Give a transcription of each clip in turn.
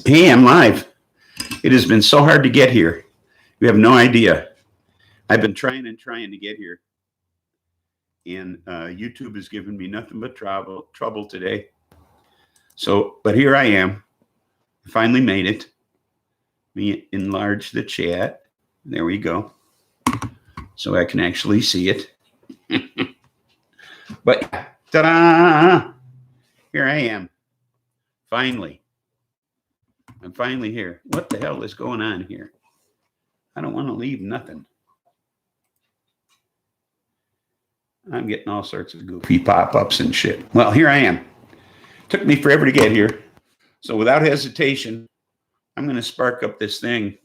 Hey, I'm live. It has been so hard to get here. You have no idea. I've been trying and trying to get here. And YouTube has given me nothing but trouble today. So, but here I am. I finally made it. Let me enlarge the chat. There we go. So I can actually see it. But ta-da! Here I am. Finally. I'm finally here. What the hell is going on here? I don't want to leave nothing. I'm getting all sorts of goofy pop-ups and shit. Well, here I am. Took me forever to get here. So without hesitation, I'm going to spark up this thing.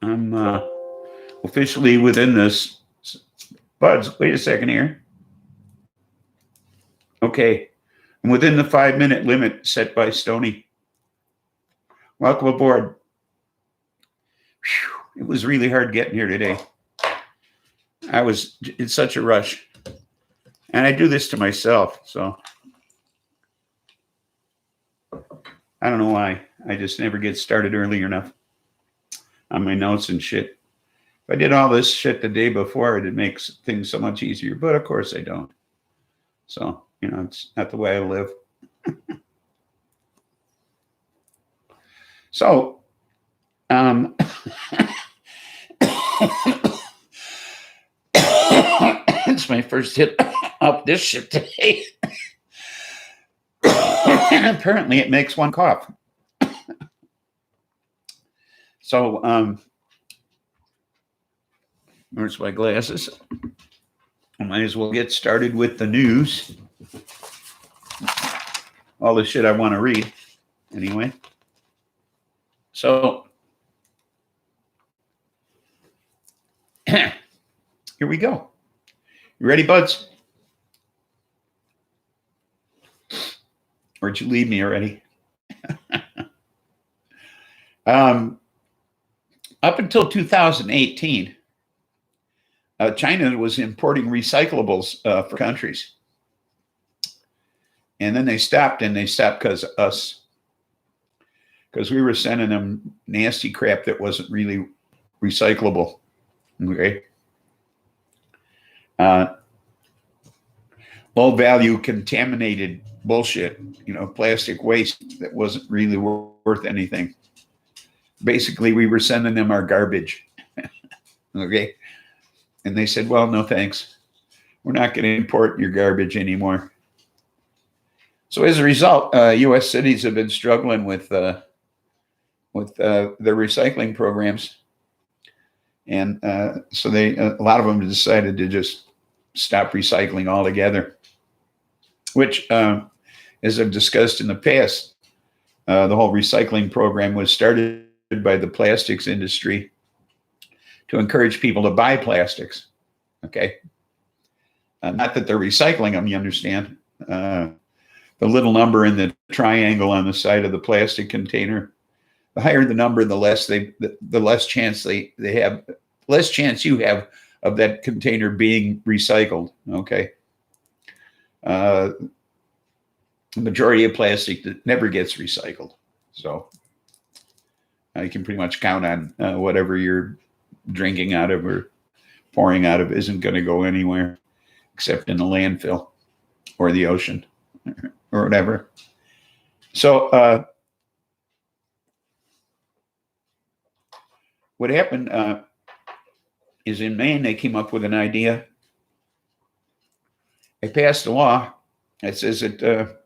I'm officially within this. Buds, wait a second here. Okay. I'm within the 5-minute limit set by Stony. Welcome aboard. Whew, it was really hard getting here today. I was in such a rush. And I do this to myself, so I don't know why. I just never get started early enough on my notes and shit. If I did all this shit the day before, it'd make things so much easier. But of course I don't. So, you know, it's not the way I live. So, it's my first hit of this shit today. And apparently it makes one cough. So, where's my glasses? I might as well get started with the news. All the shit I want to read, anyway. So, here we go. You ready, buds? Or did you leave me already? Up until 2018, China was importing recyclables for countries. And then they stopped because of us. Because we were sending them nasty crap that wasn't really recyclable. Okay. Low value contaminated bullshit, you know, plastic waste that wasn't really worth anything. Basically, we were sending them our garbage. Okay. And they said, well, no, thanks. We're not going to import your garbage anymore. So as a result, U.S. cities have been struggling with their recycling programs. And so a lot of them decided to just stop recycling altogether, which, as I've discussed in the past, the whole recycling program was started by the plastics industry to encourage people to buy plastics. Okay. Not that they're recycling them, you understand. The little number in the triangle on the side of the plastic container, the higher the number, the less chance they have, less chance you have of that container being recycled. Okay. The majority of plastic that never gets recycled. So you can pretty much count on whatever you're drinking out of or pouring out of isn't going to go anywhere except in the landfill or the ocean or whatever. So what happened is in Maine, they came up with an idea. They passed a law that says that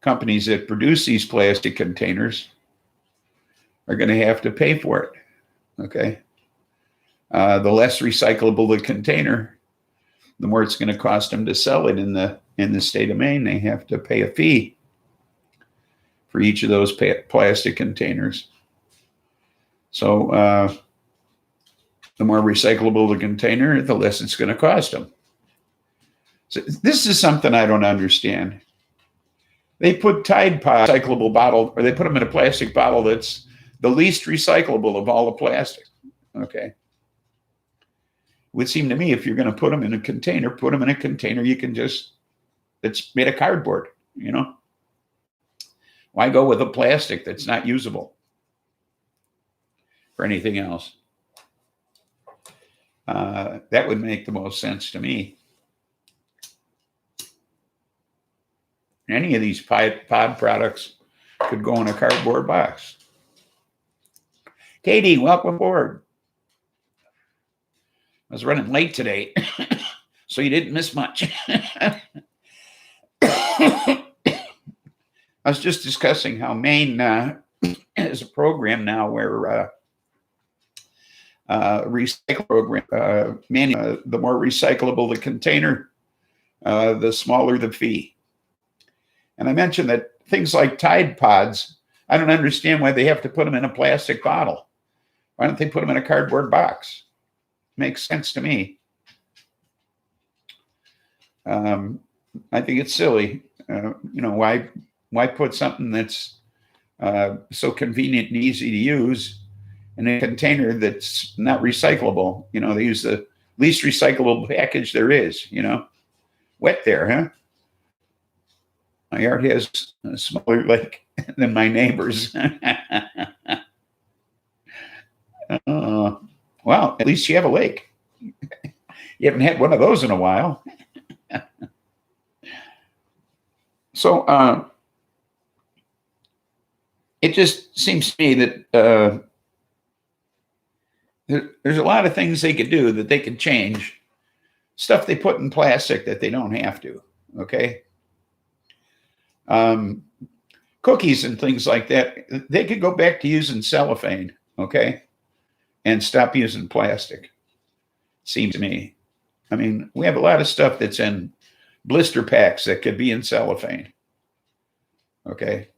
companies that produce these plastic containers are going to have to pay for it. Okay. The less recyclable the container, the more it's going to cost them to sell it in the state of Maine. They have to pay a fee for each of those plastic containers. So the more recyclable the container, the less it's going to cost them. So this is something I don't understand. They put Tide Pod recyclable bottle, or they put them in a plastic bottle that's the least recyclable of all the plastic. Okay. It would seem to me if you're going to put them in a container, put them in a container you can just, it's made of cardboard, you know. Why go with a plastic that's not usable for anything else? That would make the most sense to me. Any of these pod products could go in a cardboard box. Katie, welcome aboard. I was running late today, so you didn't miss much. I was just discussing how Maine has a program now where recycle program, the more recyclable the container, the smaller the fee. And I mentioned that things like Tide Pods, I don't understand why they have to put them in a plastic bottle. Why don't they put them in a cardboard box? Makes sense to me. I think it's silly. Why put something that's so convenient and easy to use in a container that's not recyclable? They use the least recyclable package there is, Wet there, huh? My yard has a smaller lake than my neighbor's. Well, at least you have a lake. You haven't had one of those in a while. So it just seems to me that there's a lot of things they could do that they could change. Stuff they put in plastic that they don't have to, okay? Cookies and things like that, they could go back to using cellophane, okay? And stop using plastic, seems to me. I mean, we have a lot of stuff that's in blister packs that could be in cellophane, okay?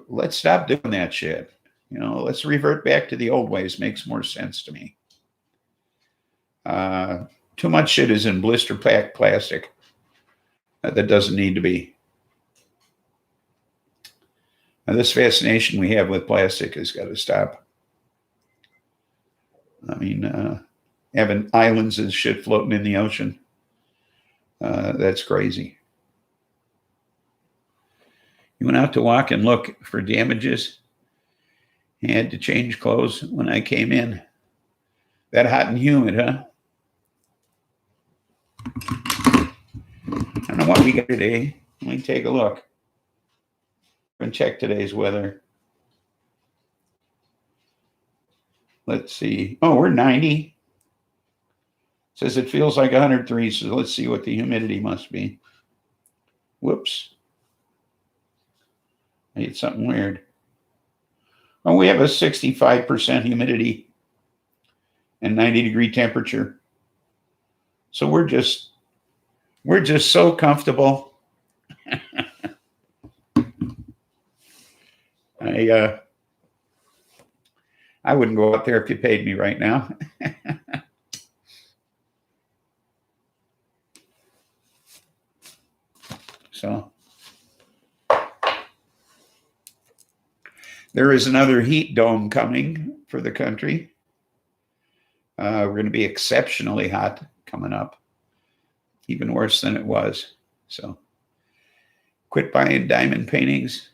Let's stop doing that shit. Let's revert back to the old ways. Makes more sense to me. Too much shit is in blister pack plastic that doesn't need to be. Now, this fascination we have with plastic has got to stop. I mean, having islands and shit floating in the ocean, that's crazy. You went out to walk and look for damages. You had to change clothes when I came in. That hot and humid, huh? I don't know what we got today. Let me take a look and check today's weather. Let's see. Oh, we're 90. Says it feels like 103. So let's see what the humidity must be. Whoops. I hit something weird. Oh, we have a 65% humidity and 90-degree temperature. So we're just so comfortable. I wouldn't go out there if you paid me right now. So there is another heat dome coming for the country. We're going to be exceptionally hot coming up, even worse than it was. So quit buying diamond paintings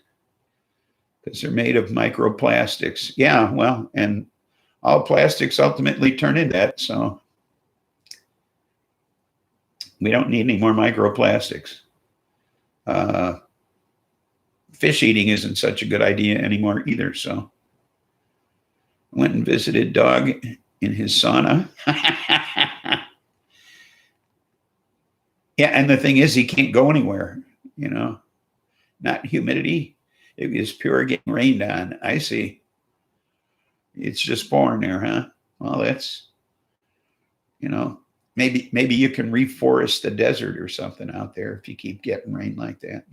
because they're made of microplastics. Yeah, well, and all plastics ultimately turn into that. So we don't need any more microplastics. Fish eating isn't such a good idea anymore either. So I went and visited Dog in his sauna. Yeah, and the thing is, he can't go anywhere, not humidity. It is pure getting rained on. I see. It's just pouring there, huh? Well, that's, maybe you can reforest the desert or something out there if you keep getting rain like that,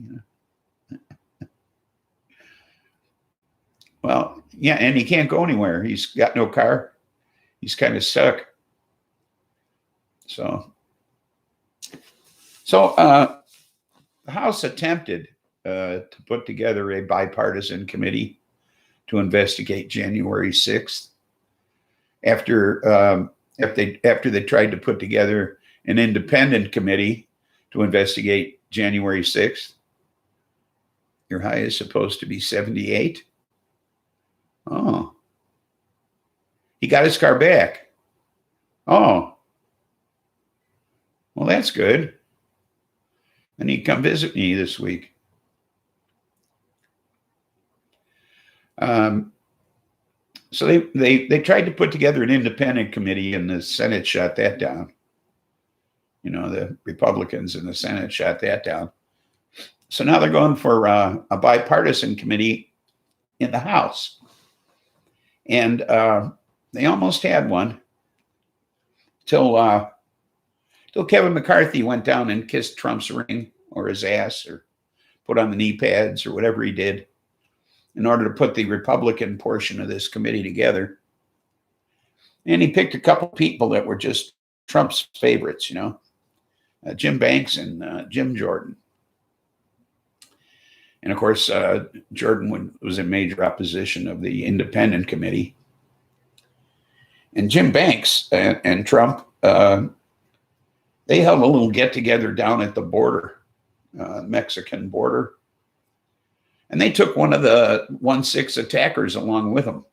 Well, yeah, and he can't go anywhere. He's got no car. He's kind of stuck. So the House attempted to put together a bipartisan committee to investigate January 6th after they tried to put together an independent committee to investigate January 6th. Your high is supposed to be 78. Oh. He got his car back. Oh. Well, that's good. And he'd come visit me this week. So they tried to put together an independent committee, and the Senate shot that down. You know, the Republicans in the Senate shot that down. So now they're going for a bipartisan committee in the House. And they almost had one till Kevin McCarthy went down and kissed Trump's ring or his ass or put on the knee pads or whatever he did in order to put the Republican portion of this committee together. And he picked a couple people that were just Trump's favorites, you know, Jim Banks and Jim Jordan. And of course, Jordan was in major opposition of the independent committee. And Jim Banks and Trump, they held a little get together down at the border, Mexican border. And they took one of the 1-6 attackers along with them.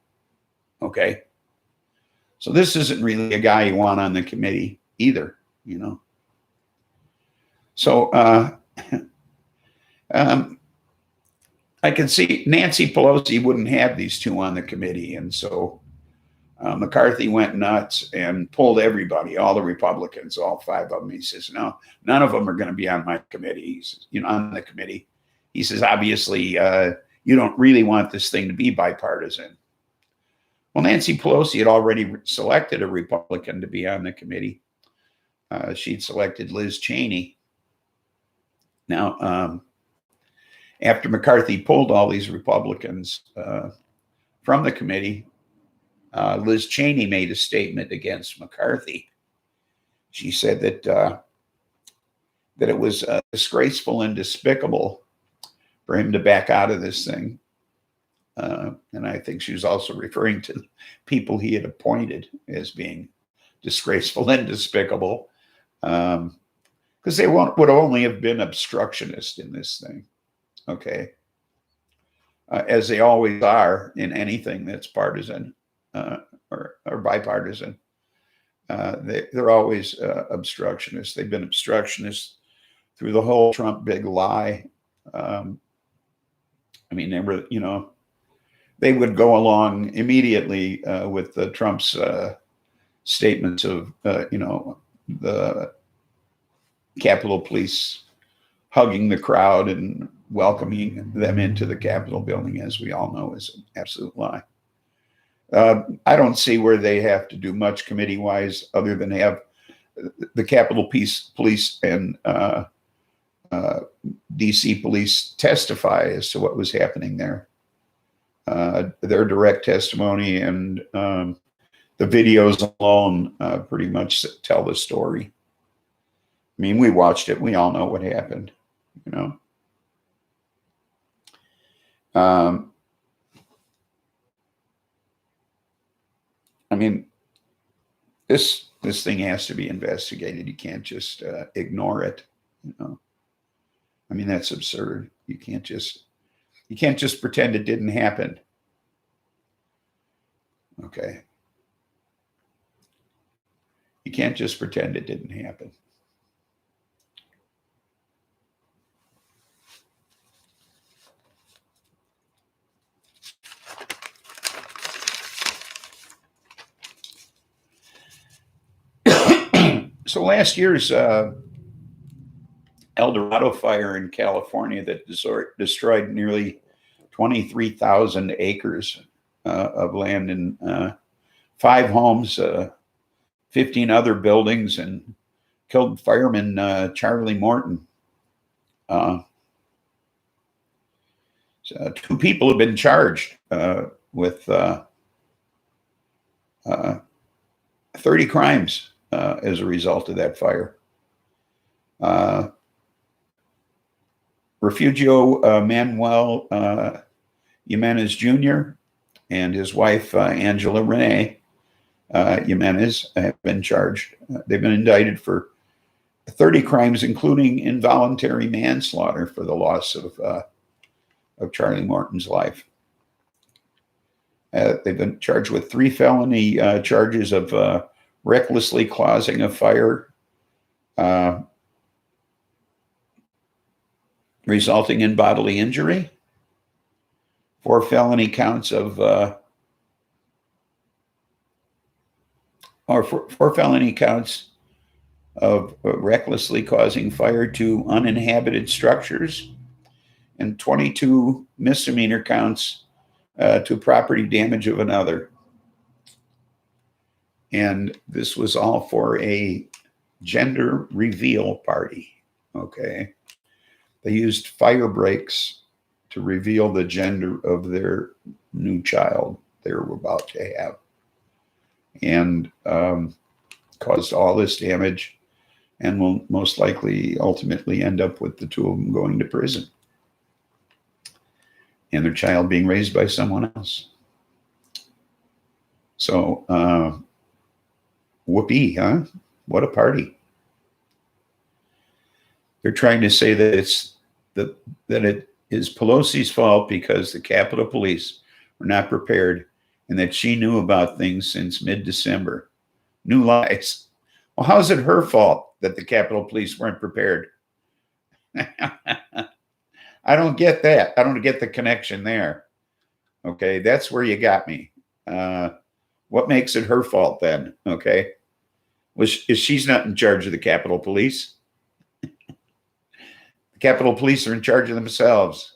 Okay. So this isn't really a guy you want on the committee either, you know. So I can see Nancy Pelosi wouldn't have these two on the committee. And so McCarthy went nuts and pulled everybody, all the Republicans, all 5 of them. He says, no, none of them are going to be on my committee. He says, you know, on the committee. He says, obviously, you don't really want this thing to be bipartisan. Well, Nancy Pelosi had already selected a Republican to be on the committee. She'd selected Liz Cheney. Now, after McCarthy pulled all these Republicans from the committee, Liz Cheney made a statement against McCarthy. She said that it was disgraceful and despicable for him to back out of this thing. And I think she was also referring to people he had appointed as being disgraceful and despicable, because they would only have been obstructionist in this thing. Okay. As they always are in anything that's partisan or bipartisan. They're always obstructionists. They've been obstructionists through the whole Trump big lie. I mean, they were, you know, they would go along immediately with the Trump's statements of, you know, the Capitol Police hugging the crowd and welcoming them into the Capitol building, as we all know, is an absolute lie. I don't see where they have to do much committee-wise other than have the Capitol Police and DC police testify as to what was happening there. Their direct testimony and the videos alone pretty much tell the story. I mean, we watched it. We all know what happened, you know. I mean, this thing has to be investigated. You can't just ignore it, you know. I mean, that's absurd. You can't just pretend it didn't happen. Okay. You can't just pretend it didn't happen. So last year's El Dorado fire in California that destroyed nearly 23,000 acres of land in 5 homes, 15 other buildings, and killed fireman Charlie Morton. So 2 people have been charged with 30 crimes as a result of that fire. Refugio Manuel Jimenez Jr. and his wife, Angela Renee Jimenez, have been charged. They've been indicted for 30 crimes, including involuntary manslaughter for the loss of of Charlie Morton's life. They've been charged with 3 felony charges of recklessly causing a fire, resulting in bodily injury, 4 felony counts of, four felony counts of recklessly causing fire to uninhabited structures, and 22 misdemeanor counts to property damage of another. And this was all for a gender reveal party, okay? They used fire breaks to reveal the gender of their new child they were about to have, and caused all this damage, and will most likely ultimately end up with the 2 of them going to prison and their child being raised by someone else. So, whoopee, huh? What a party. They're trying to say that it is Pelosi's fault because the Capitol Police were not prepared and that she knew about things since mid-December. New lies. Well, how is it her fault that the Capitol Police weren't prepared? I don't get that. I don't get the connection there. Okay, that's where you got me. What makes it her fault then? Okay, she's not in charge of the Capitol Police. The Capitol Police are in charge of themselves.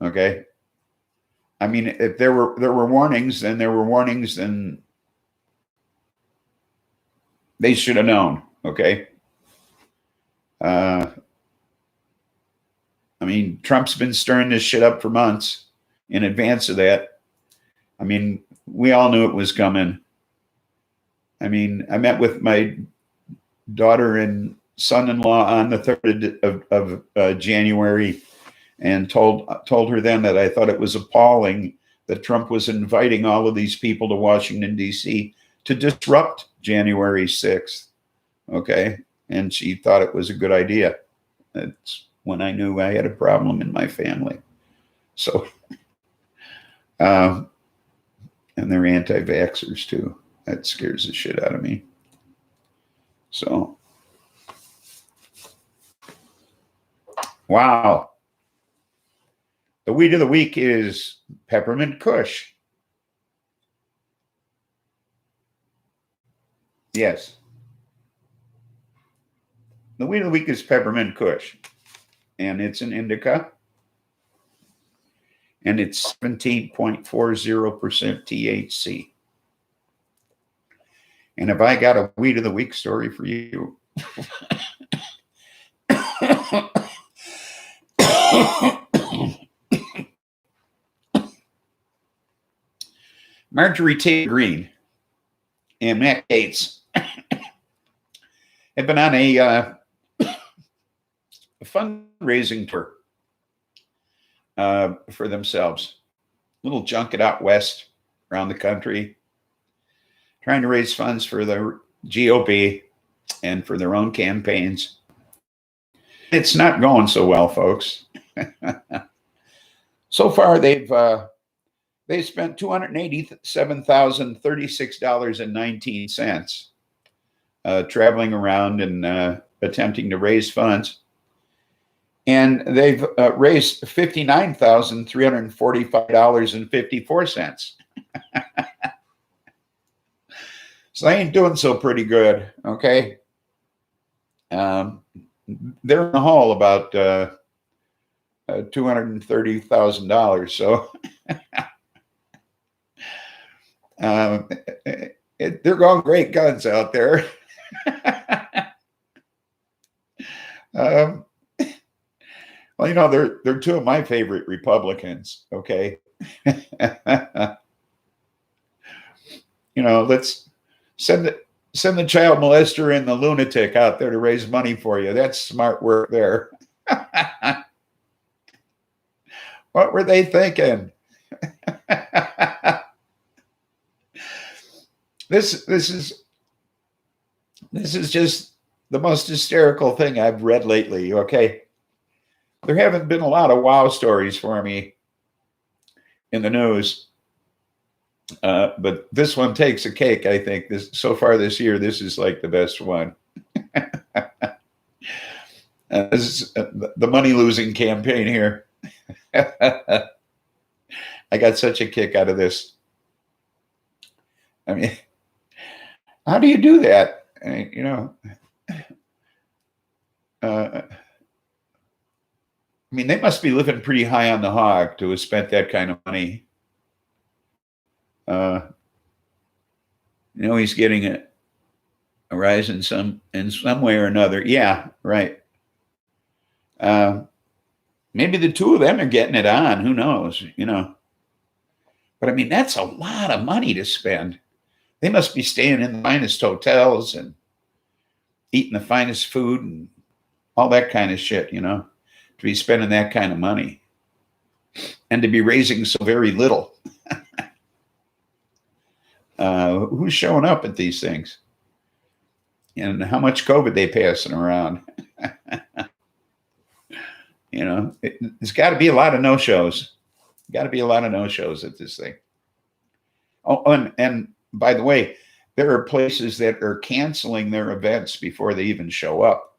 Okay, I mean, if there were warnings, then there were warnings, then they should have known. Okay. I mean, Trump's been stirring this shit up for months in advance of that. I mean, we all knew it was coming. I mean, I met with my daughter and son-in-law on the 3rd of January and told her then that I thought it was appalling that Trump was inviting all of these people to Washington, D.C. to disrupt January 6th. Okay. And she thought it was a good idea. That's when I knew I had a problem in my family. So, and they're anti-vaxxers too. That scares the shit out of me. So, wow. The weed of the week is peppermint kush. Yes. The weed of the week is peppermint kush. And it's an indica. And it's 17.40% THC. And have I got a weed of the week story for you? Marjorie Taylor Greene and Matt Gaetz have been on a fundraising tour for themselves. Little junket out west around the country, trying to raise funds for the GOP and for their own campaigns. It's not going so well, folks. So far, they've spent $287,036.19 traveling around and attempting to raise funds. And they've raised $59,345.54. So they ain't doing so pretty good, okay? They're in the hole about $230,000. So they're going great guns out there. Well, you know, they're 2 of my favorite Republicans, okay? You know, let's send the child molester and the lunatic out there to raise money for you. That's smart work there. What were they thinking? This is just the most hysterical thing I've read lately, okay? there haven't been a lot of wow stories for me in the news. But this one takes a cake, I think. So far this year, this is like the best one. This is the money-losing campaign here. I got such a kick out of this. I mean, how do you do that? I mean, they must be living pretty high on the hog to have spent that kind of money. He's getting a rise in some way or another. Yeah, right. Maybe the two of them are getting it on. Who knows? But I mean, that's a lot of money to spend. They must be staying in the finest hotels and eating the finest food and all that kind of shit, to be spending that kind of money and to be raising so very little. Who's showing up at these things? And how much COVID they passing around? There's got to be a lot of no-shows. Got to be a lot of no-shows at this thing. Oh, and by the way, there are places that are canceling their events before they even show up.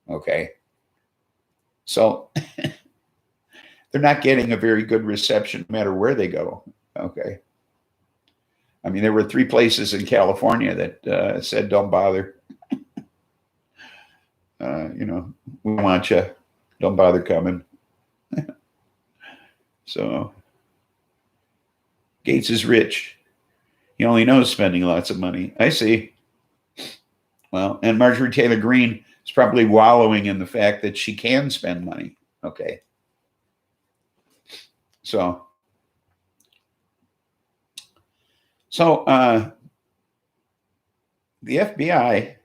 Okay. So they're not getting a very good reception no matter where they go. Okay. I mean, there were 3 places in California that said, don't bother. We want you. Don't bother coming. So Gates is rich. He only knows spending lots of money. I see. Well, and Marjorie Taylor Greene is probably wallowing in the fact that she can spend money. Okay. So the FBI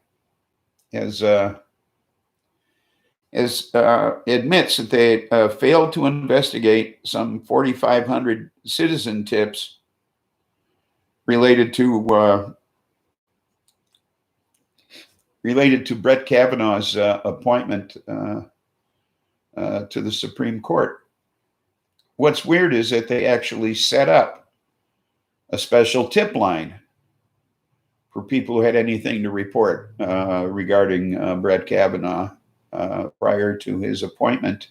admits that they failed to investigate some 4,500 citizen tips related to Brett Kavanaugh's appointment to the Supreme Court. What's weird is that they actually set up a special tip line for people who had anything to report regarding Brett Kavanaugh prior to his appointment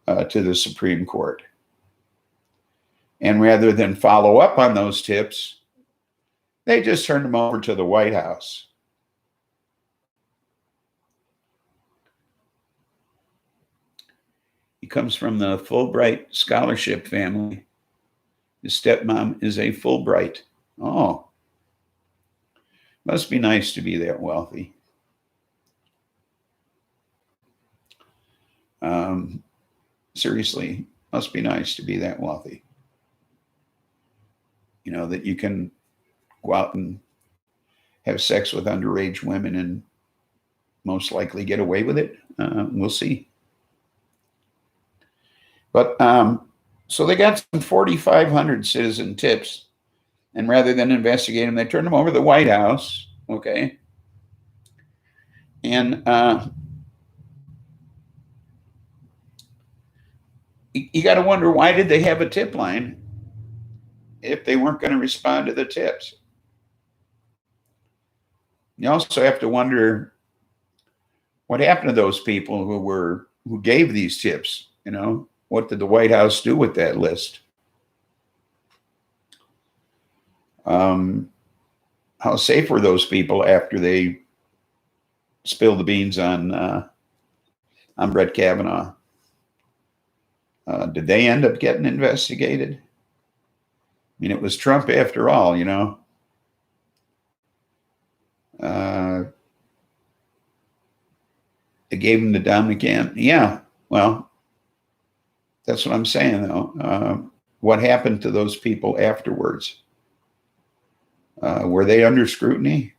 to the Supreme Court. And rather than follow up on those tips, they just turned them over to the White House. He comes from the Fulbright scholarship family. His stepmom is a Fulbright. Oh, must be nice to be that wealthy. Seriously, must be nice to be that wealthy. That you can go out and have sex with underage women and most likely get away with it. We'll see. But so they got some 4,500 citizen tips, and rather than investigate them, they turned them over to the White House. Okay. And you got to wonder, why did they have a tip line if they weren't going to respond to the tips? You also have to wonder what happened to those people who gave these tips. What did the White House do with that list? How safe were those people after they spilled the beans on Brett Kavanaugh? Did they end up getting investigated? I mean, it was Trump after all, They gave him the Dominican. Yeah, well, that's what I'm saying, though. What happened to those people afterwards? Were they under scrutiny?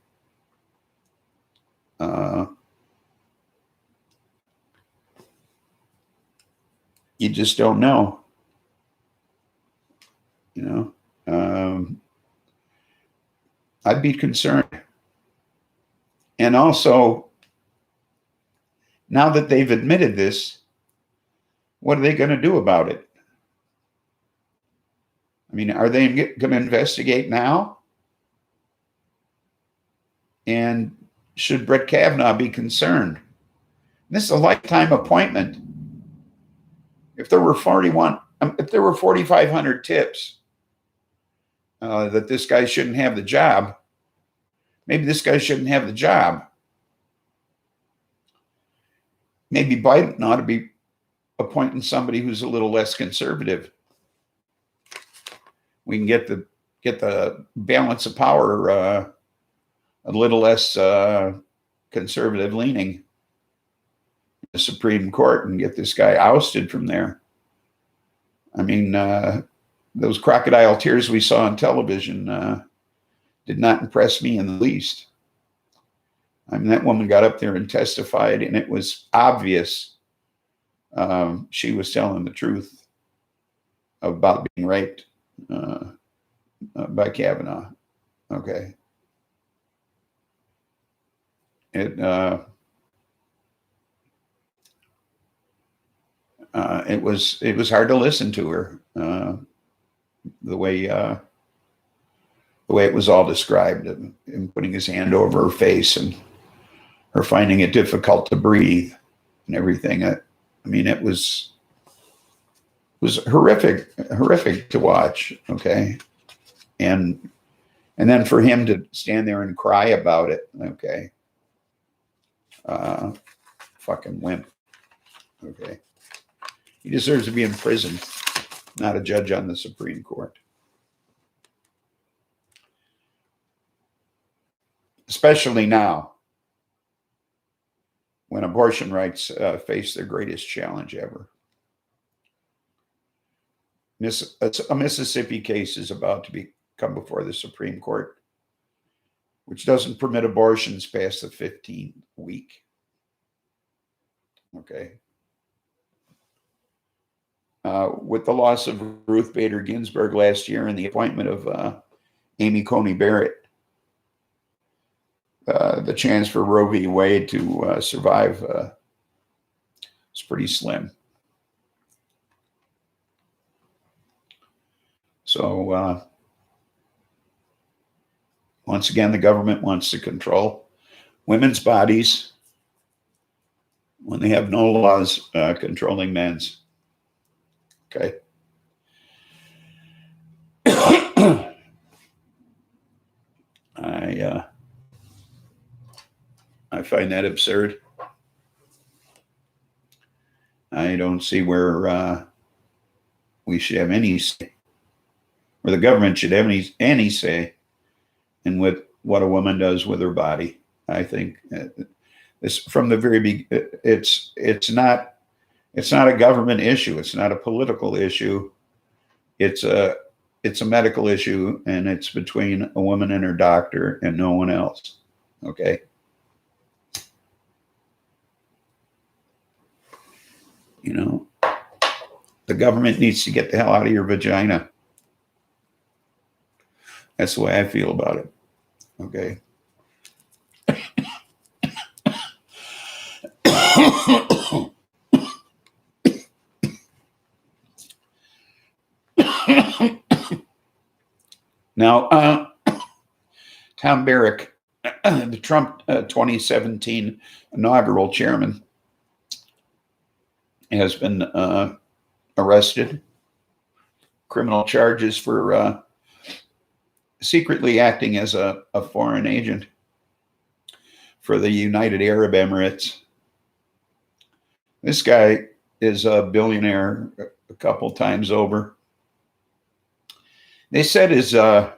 You just don't know. I'd be concerned. And also, now that they've admitted this, What are they going to do about it? I mean, are they going to investigate now? And should Brett Kavanaugh be concerned? This is a lifetime appointment. If there were 4,500 tips that this guy shouldn't have the job, maybe this guy shouldn't have the job. Maybe Biden ought to be appointing somebody who's a little less conservative. We can get the balance of power a little less conservative leaning in the Supreme Court and get this guy ousted from there. I mean, those crocodile tears we saw on television did not impress me in the least. I mean, that woman got up there and testified, and it was obvious she was telling the truth about being raped by Kavanaugh. Okay. It was hard to listen to her, the way it was all described, him putting his hand over her face and her finding it difficult to breathe and everything. I mean, it was horrific to watch. Okay. And then for him to stand there and cry about it. Okay. Fucking wimp. Okay. He deserves to be in prison, not a judge on the Supreme Court. Especially now, when abortion rights face their greatest challenge ever. A Mississippi case is about to come before the Supreme Court, which doesn't permit abortions past the 15th week. Okay. With the loss of Ruth Bader Ginsburg last year and the appointment of Amy Coney Barrett, the chance for Roe v. Wade to survive is pretty slim. So once again, the government wants to control women's bodies when they have no laws controlling men's. Okay. I find that absurd. I don't see where we should have any say, or the government should have any say in what a woman does with her body. I think this from the very beginning. It's not a government issue. It's not a political issue. It's a medical issue, and it's between a woman and her doctor and no one else. Okay. You know, the government needs to get the hell out of your vagina. That's the way I feel about it. Okay. Now, Tom Barrack, the Trump 2017 inaugural chairman, has been arrested. Criminal charges for secretly acting as a foreign agent for the United Arab Emirates. This guy is a billionaire a couple times over. They set his bond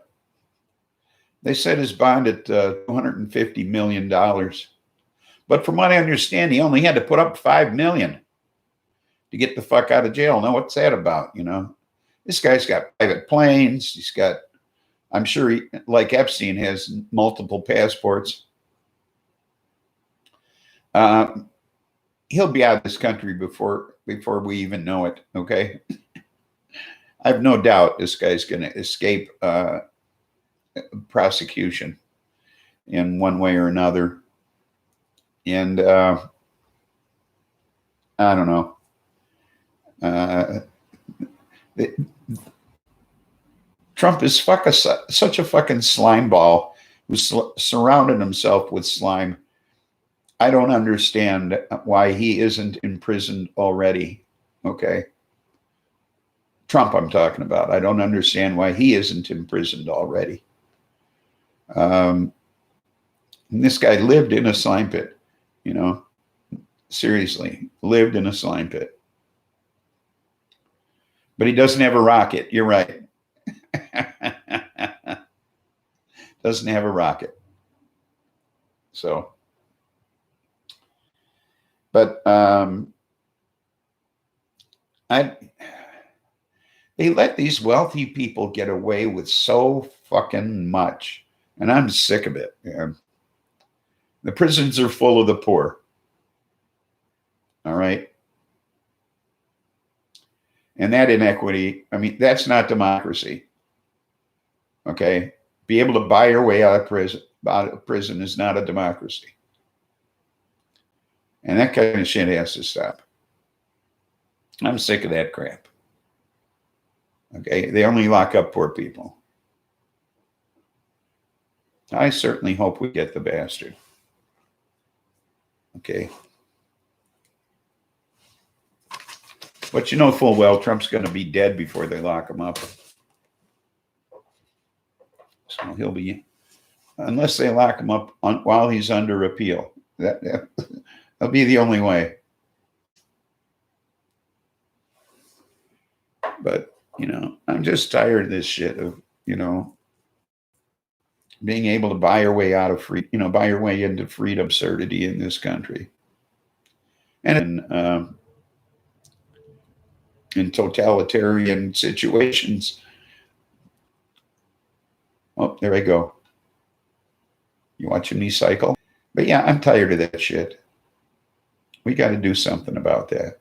at $250 million. But from what I understand, he only had to put up $5 million to get the fuck out of jail. Now, what's that about? You know, this guy's got private planes. He's got, I'm sure he, like Epstein, has multiple passports. He'll be out of this country before we even know it. Okay. I have no doubt this guy's going to escape prosecution in one way or another. And I don't know. Uh, Trump is such a fucking slime ball who's surrounded himself with slime. I don't understand why he isn't imprisoned already. Okay. Trump, I'm talking about. I don't understand why he isn't imprisoned already. This guy lived in a slime pit, you know, seriously, lived in a slime pit. But he doesn't have a rocket. You're right. Doesn't have a rocket. So, but they let these wealthy people get away with so fucking much, and I'm sick of it. Man. The prisons are full of the poor. All right. And that inequity, I mean, that's not democracy. Okay. Be able to buy your way out of prison is not a democracy. And that kind of shit has to stop. I'm sick of that crap. Okay. They only lock up poor people. I certainly hope we get the bastard. Okay. But you know full well Trump's going to be dead before they lock him up. So he'll be, unless they lock him up while he's under appeal. That'll be the only way. But, you know, I'm just tired of this shit of, you know, being able to buy your way out of buy your way into freedom absurdity in this country. And in totalitarian situations. Oh, there I go. You watching me cycle? But yeah, I'm tired of that shit. We got to do something about that.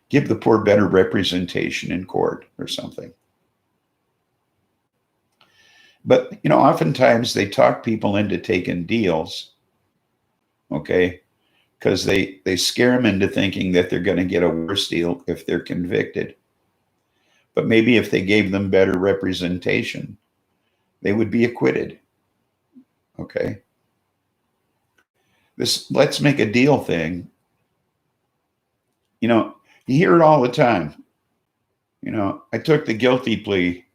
Give the poor better representation in court or something. But, you know, oftentimes they talk people into taking deals, okay, because they scare them into thinking that they're going to get a worse deal if they're convicted. But maybe if they gave them better representation, they would be acquitted. Okay. This let's make a deal thing. You know, you hear it all the time. You know, I took the guilty plea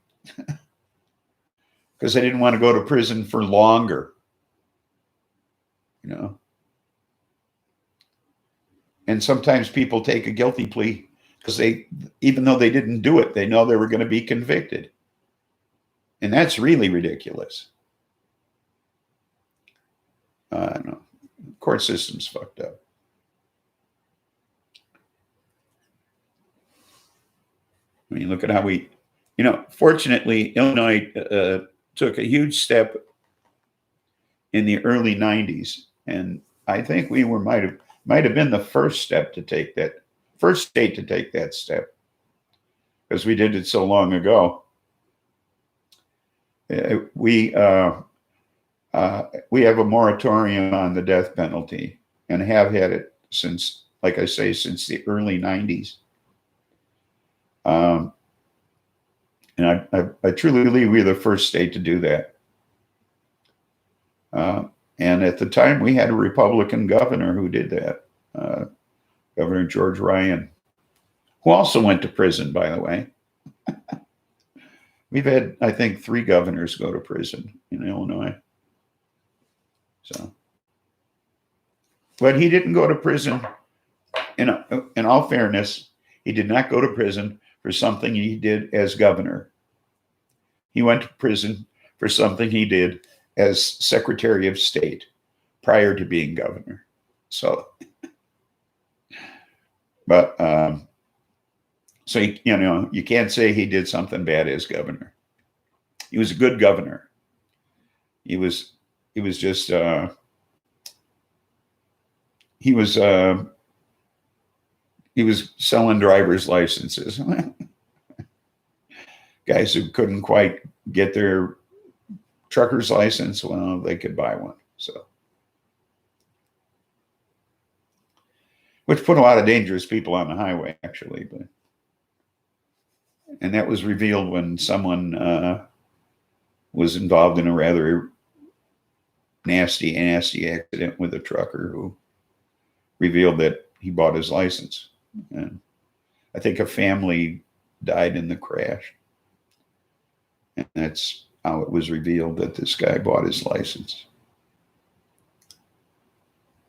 because I didn't want to go to prison for longer. You know. And sometimes people take a guilty plea because even though they didn't do it, they know they were going to be convicted. And that's really ridiculous. I don't know. Court system's fucked up. I mean, look at how we, you know, fortunately, Illinois took a huge step in the early 90s. And I think we might have been the first state to take that step, because we did it so long ago. We have a moratorium on the death penalty and have had it since, like I say, since the early 90s. And I truly believe we're the first state to do that. And at the time, we had a Republican governor who did that, Governor George Ryan, who also went to prison, by the way. We've had, I think, 3 governors go to prison in Illinois. So, but he didn't go to prison. In all fairness, he did not go to prison for something he did as governor. He went to prison for something he did as Secretary of State prior to being governor. So, but so you can't say he did something bad as governor. He was a good governor. He was just he was selling driver's licenses. Guys who couldn't quite get their trucker's license, well, they could buy one. So, which put a lot of dangerous people on the highway, actually. And that was revealed when someone was involved in a rather nasty accident with a trucker who revealed that he bought his license. And I think a family died in the crash. And that's how it was revealed that this guy bought his license.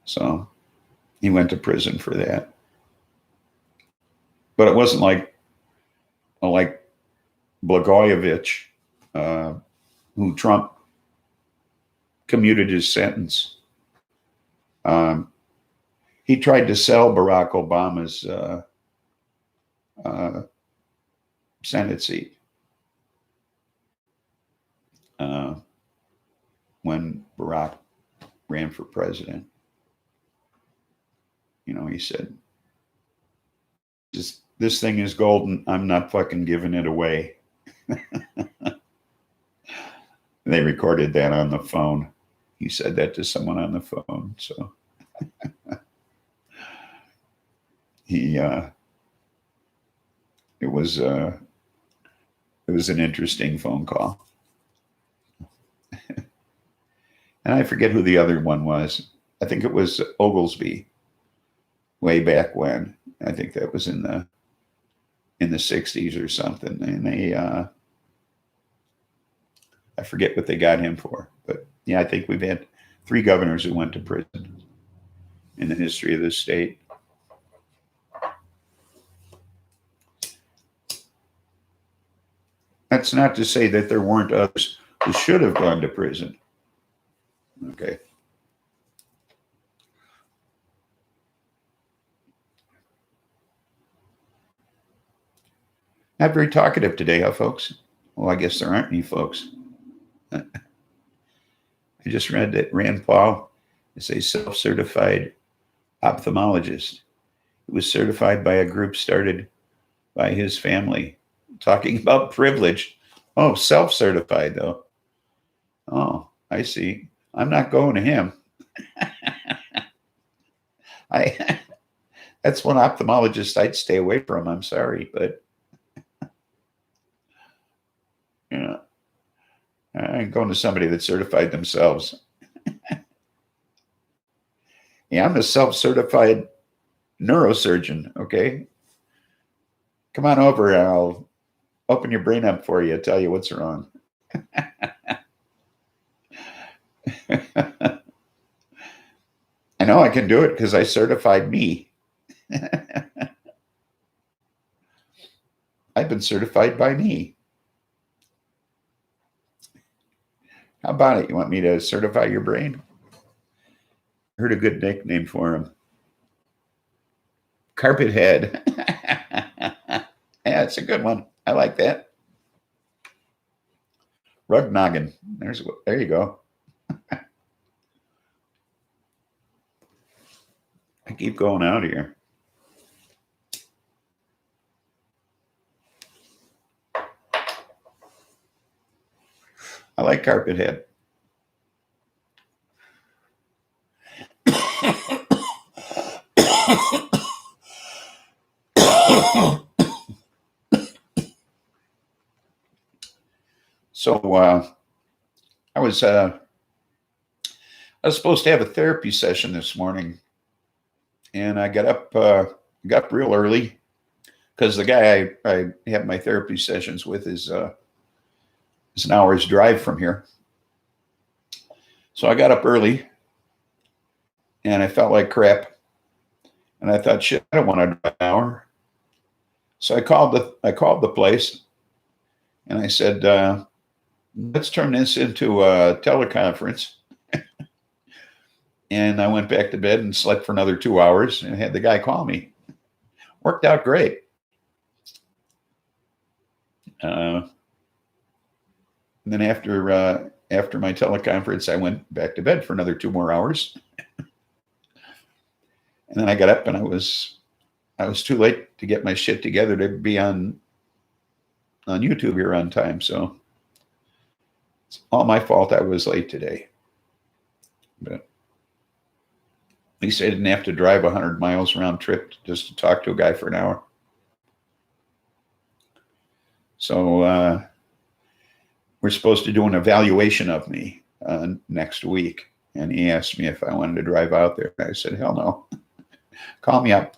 So he went to prison for that. But it wasn't like Blagojevich, who Trump commuted his sentence. He tried to sell Barack Obama's Senate seat when Barack ran for president. You know, he said, this thing is golden. I'm not fucking giving it away. They recorded that on the phone. He said that to someone on the phone. So it was an interesting phone call. And I forget who the other one was. I think it was Oglesby way back when. I think that was in the 60s or something. And they I forget what they got him for. But yeah, I think we've had 3 governors who went to prison in the history of this state. That's not to say that there weren't others who should have gone to prison. Okay. Not very talkative today, huh, folks? Well, I guess there aren't any folks. I just read that Rand Paul is a self-certified ophthalmologist. He was certified by a group started by his family. Talking about privilege. Oh, self-certified, though. Oh, I see. I'm not going to him. That's one ophthalmologist I'd stay away from. I'm sorry, but you know, I'm going to somebody that certified themselves. Yeah, I'm a self-certified neurosurgeon, okay? Come on over and I'll open your brain up for you, tell you what's wrong. I know I can do it because I certified me. I've been certified by me. How about it? You want me to certify your brain? I heard a good nickname for him. Carpet head. Yeah, it's a good one. I like that. Rug noggin. There you go. I keep going out here. I like carpet head. So I was supposed to have a therapy session this morning, and I got up real early because the guy I have my therapy sessions with is an hour's drive from here. So I got up early, and I felt like crap, and I thought, shit, I don't want to drive an hour. So I called the place, and I said, let's turn this into a teleconference. And I went back to bed and slept for another 2 hours and had the guy call me. Worked out great. And then after my teleconference, I went back to bed for another 2 more hours. And then I got up and I was too late to get my shit together to be on YouTube here on time. So it's all my fault. I was late today. But At least I didn't have to drive 100 miles round trip just to talk to a guy for an hour. So we're supposed to do an evaluation of me next week. And he asked me if I wanted to drive out there. I said, hell no. Call me up.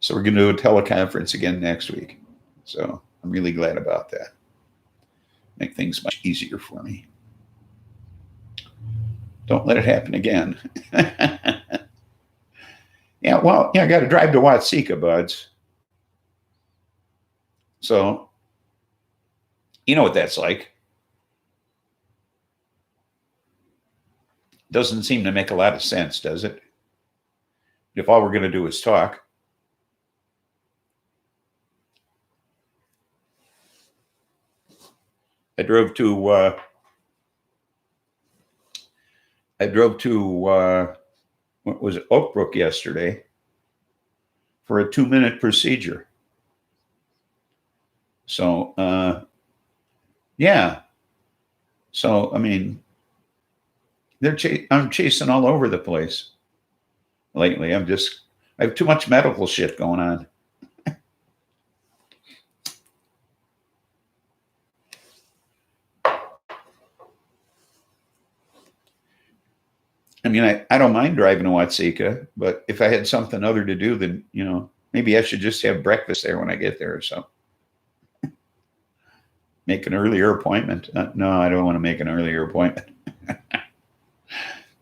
So we're going to do a teleconference again next week. So I'm really glad about that. Make things much easier for me. Don't let it happen again. Yeah, well, I got to drive to Watseka, buds. So, you know what that's like. Doesn't seem to make a lot of sense, does it? If all we're going to do is talk. I drove to what was it, Oak Brook yesterday for a 2-minute procedure. So yeah. So I mean, I'm chasing all over the place lately. I have too much medical shit going on. I mean, I don't mind driving to Watseka, but if I had something other to do, then, maybe I should just have breakfast there when I get there or something. Make an earlier appointment. No, I don't want to make an earlier appointment.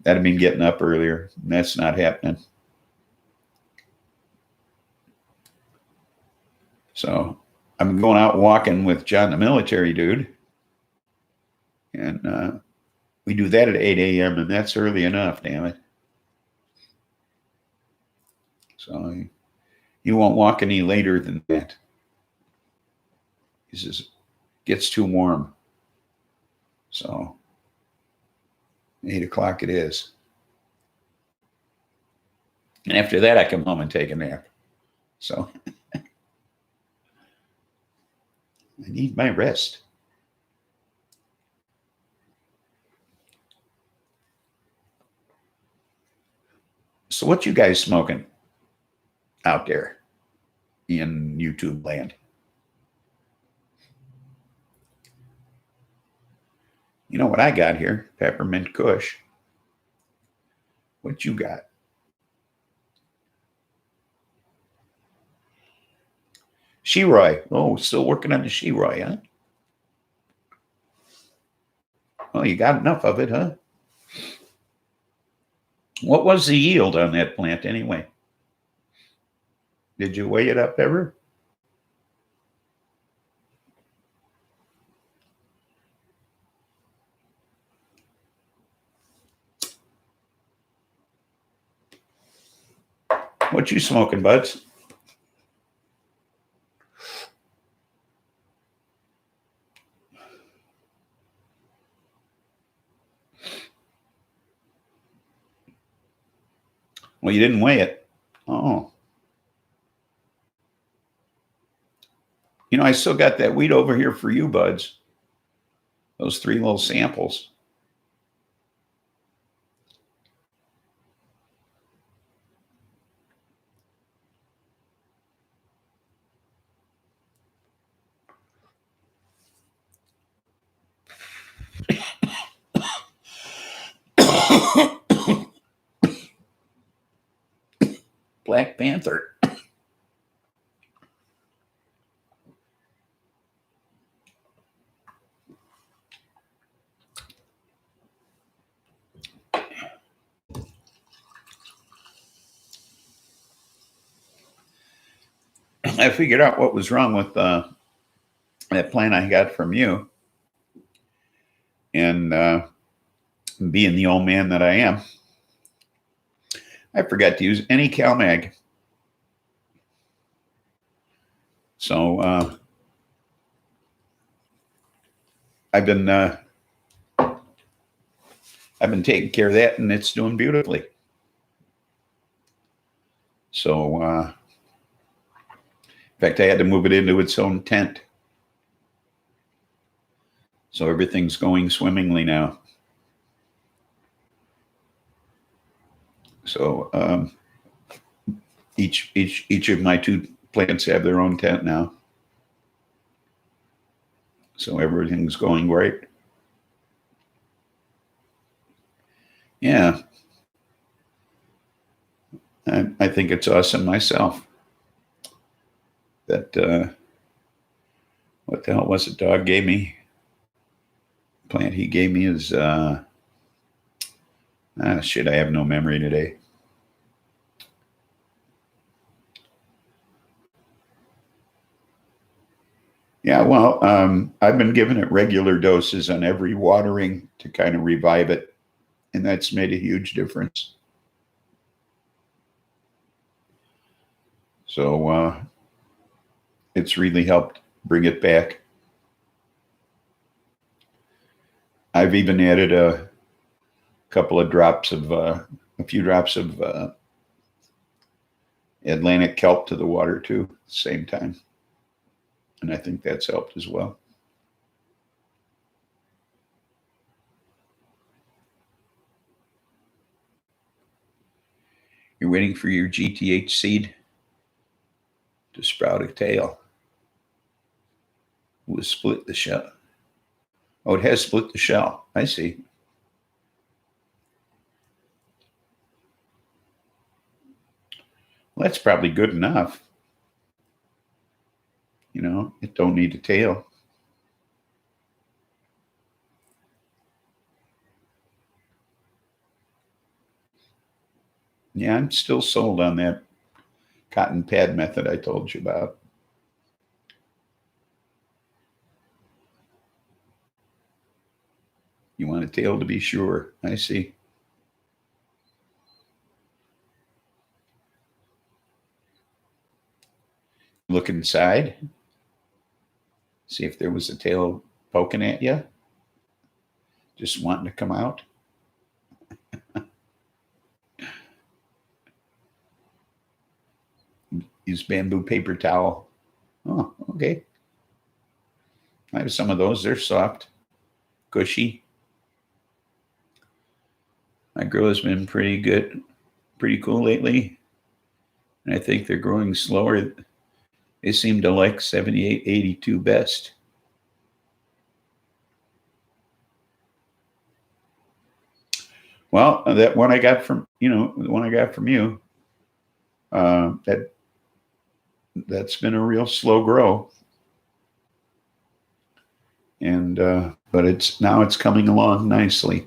That'd mean getting up earlier. That's not happening. So I'm going out walking with John, the military dude. And we do that at 8 a.m. and that's early enough, damn it. So he won't walk any later than that. He says, it gets too warm. So 8 o'clock it is. And after that, I come home and take a nap. So I need my rest. So what you guys smoking out there in YouTube land? You know what I got here? Peppermint Kush. What you got? Sheroy. Oh, still working on the Sheroy, huh? Well, you got enough of it, huh? What was the yield on that plant anyway? Did you weigh it up ever? What you smoking, buds? Well, you didn't weigh it. Oh. I still got that weed over here for you, buds. Those 3 little samples. Black Panther. I figured out what was wrong with that plant I got from you. And being the old man that I am, I forgot to use any CalMag. So I've been taking care of that, and it's doing beautifully. So in fact, I had to move it into its own tent. So everything's going swimmingly now. So each of my 2 plants have their own tent now. So everything's going great. Yeah. I think it's awesome myself. That, what the hell was it dog gave me? Plant he gave me is, shit, I have no memory today. Yeah, well, I've been giving it regular doses on every watering to kind of revive it, and that's made a huge difference. So it's really helped bring it back. I've even added a few drops of Atlantic kelp to the water too at the same time. And I think that's helped as well. You're waiting for your GTH seed to sprout a tail. We'll split the shell. Oh, it has split the shell. I see. Well, that's probably good enough. You know, it don't need a tail. Yeah, I'm still sold on that cotton pad method I told you about. You want a tail to be sure. I see. Look inside. See if there was a tail poking at you. Just wanting to come out. Use bamboo paper towel. Oh, okay. I have some of those. They're soft, cushy. My grow has been pretty good, pretty cool lately. And I think they're growing slower. They seem to like 78, 82 best. Well, that one I got from, the one I got from you, that's been a real slow grow. And, but it's coming along nicely.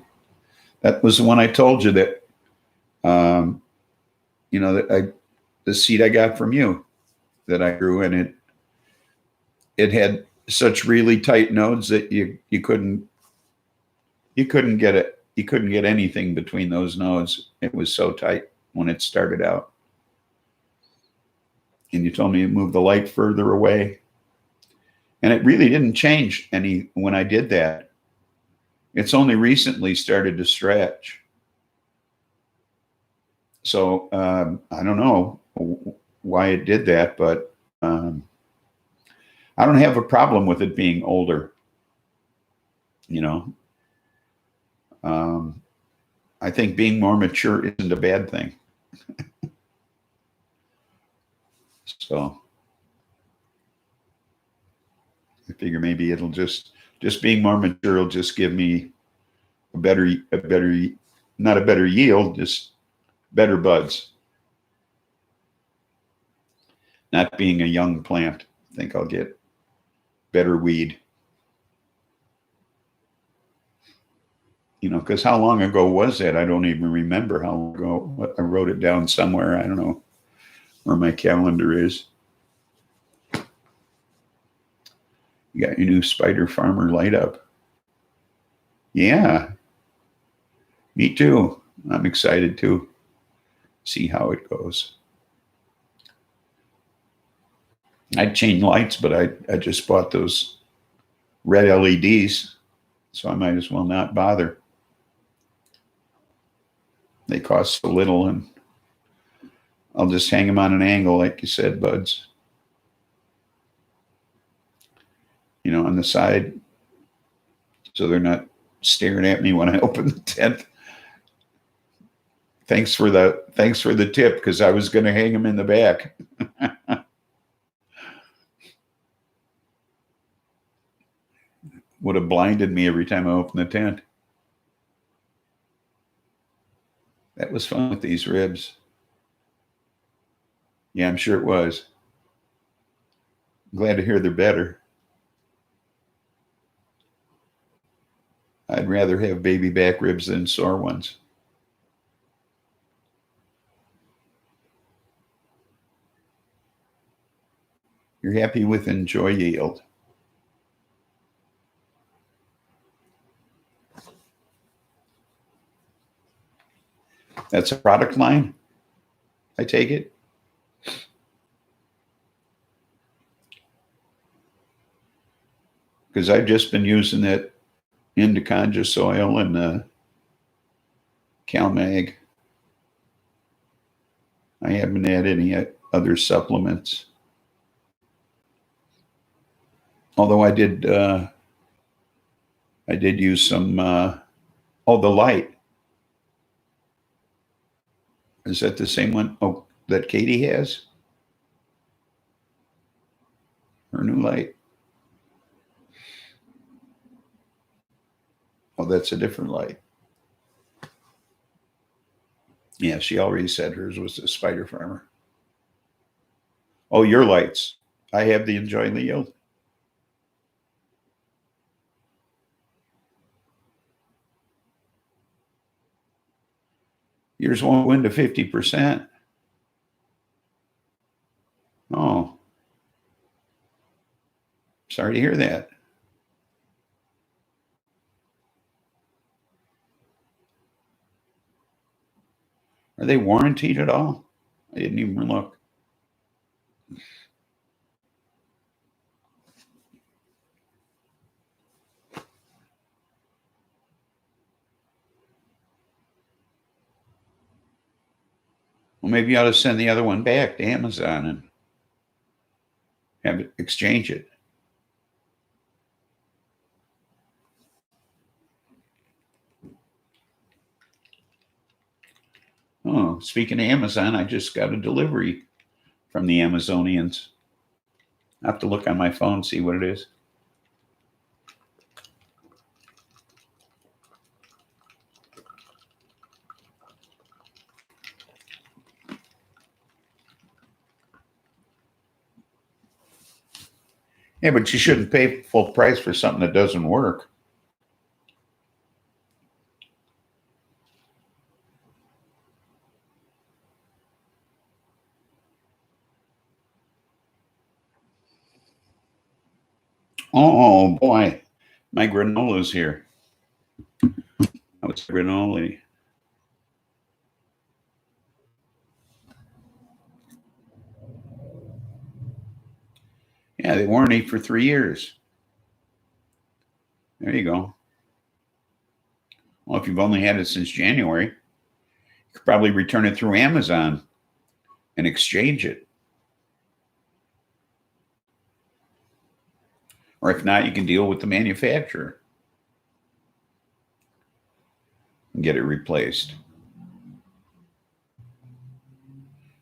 That was the one I told you that, the seed I got from you that I grew, and it had such really tight nodes that you couldn't get it. You couldn't get anything between those nodes. It was so tight when it started out. And you told me to move the light further away. And it really didn't change any when I did that. It's only recently started to stretch. So I don't know why it did that, but I don't have a problem with it being older. I think being more mature isn't a bad thing. So I figure maybe it'll just being more mature will just give me a better, not a better yield, just better buds. Not being a young plant, I think I'll get better weed. Because how long ago was that? I don't even remember how long ago. I wrote it down somewhere. I don't know where my calendar is. You got your new Spider Farmer light up. Yeah, me too. I'm excited to see how it goes. I'd change lights, but I just bought those red LEDs, so I might as well not bother. They cost so little, and I'll just hang them on an angle, like you said, buds. On the side, so they're not staring at me when I open the tent. Thanks for the tip, because I was going to hang them in the back. Would have blinded me every time I opened the tent. That was fun with these ribs. Yeah, I'm sure it was. Glad to hear they're better. I'd rather have baby back ribs than sore ones. You're happy with enjoy yield. That's a product line, I take it? Because I've just been using that Indiconja soil and CalMag. I haven't had any other supplements. Although I did use some, the light. Is that the same one? Oh, that Katie has? Her new light? Oh, that's a different light. Yeah, she already said hers was the Spider Farmer. Oh, your lights. I have the Enjoy the Yield. Yours won't win to 50%. Oh, sorry to hear that. Are they warranted at all? I didn't even look. Well, maybe you ought to send the other one back to Amazon and have it exchange it. Oh, speaking of Amazon, I just got a delivery from the Amazonians. I have to look on my phone, see what it is. Yeah, but you shouldn't pay full price for something that doesn't work. Oh boy, my granola's here. I was granola. Yeah, they warranty for 3 years. There you go. Well, if you've only had it since January, you could probably return it through Amazon and exchange it. Or if not, you can deal with the manufacturer and get it replaced.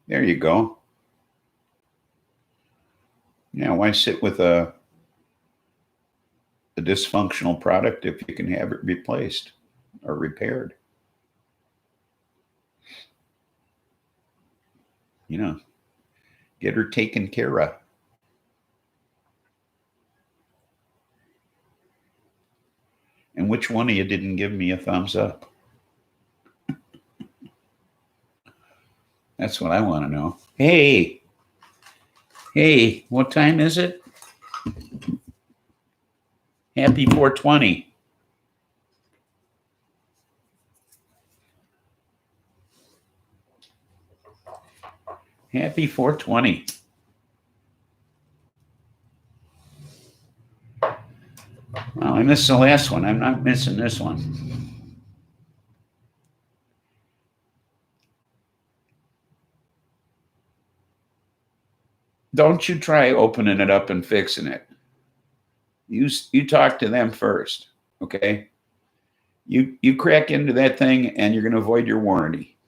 There you go. Yeah, why sit with a dysfunctional product if you can have it replaced or repaired? You know, get her taken care of. And which one of you didn't give me a thumbs up? That's what I want to know. Hey, what time is it? Happy 420. Happy 420. Well, I missed the last one. I'm not missing this one. Don't you try opening it up and fixing it. You talk to them first, okay? You crack into that thing and you're going to avoid your warranty.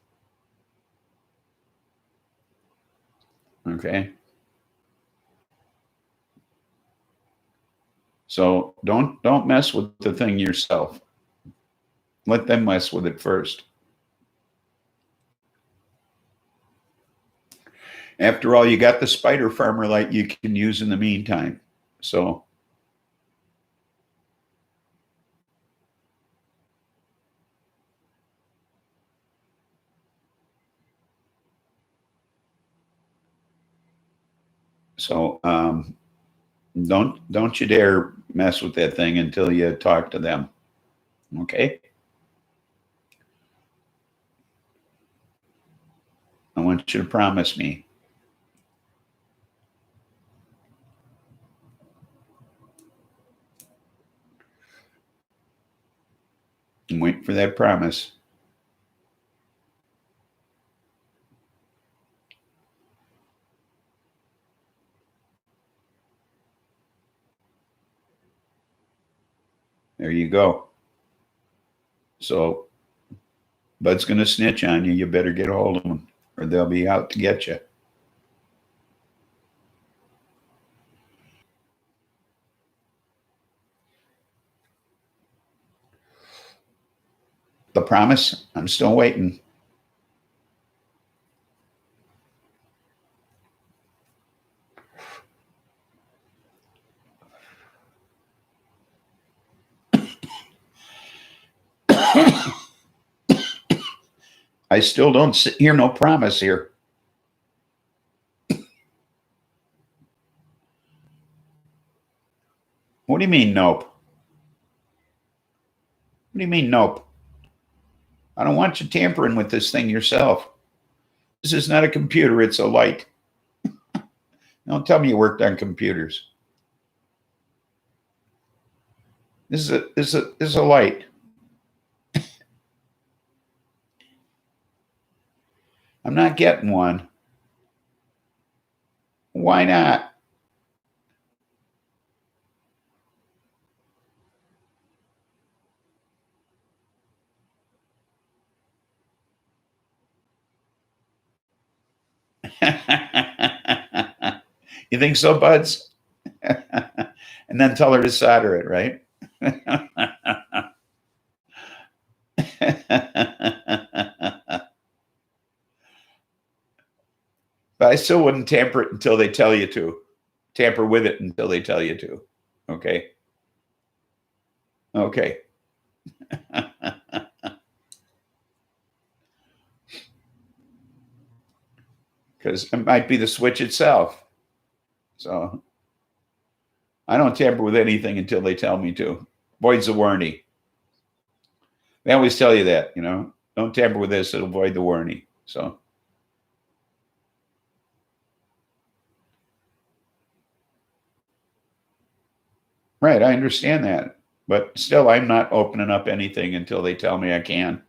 Okay. So don't mess with the thing yourself. Let them mess with it first. After all, you got the spider farmer light you can use in the meantime. So don't you dare mess with that thing until you talk to them. Okay? I want you to promise me. I'm waiting for that promise. There you go. So Bud's going to snitch on you. You better get a hold of them or they'll be out to get you. The promise, I'm still waiting. I still don't hear no promise here. What do you mean, nope? What do you mean, nope? I don't want you tampering with this thing yourself. This is not a computer, it's a light. Don't tell me you worked on computers. This is a light. I'm not getting one. Why not? You think so, Buds? And then tell her to solder it, right? But I still wouldn't tamper it until they tell you to. Tamper with it until they tell you to. Okay. Okay. Because it might be the switch itself. So I don't tamper with anything until they tell me to. Voids the warranty. They always tell you that, you know, don't tamper with this, it'll void the warranty. So right, I understand that. But still, I'm not opening up anything until they tell me I can.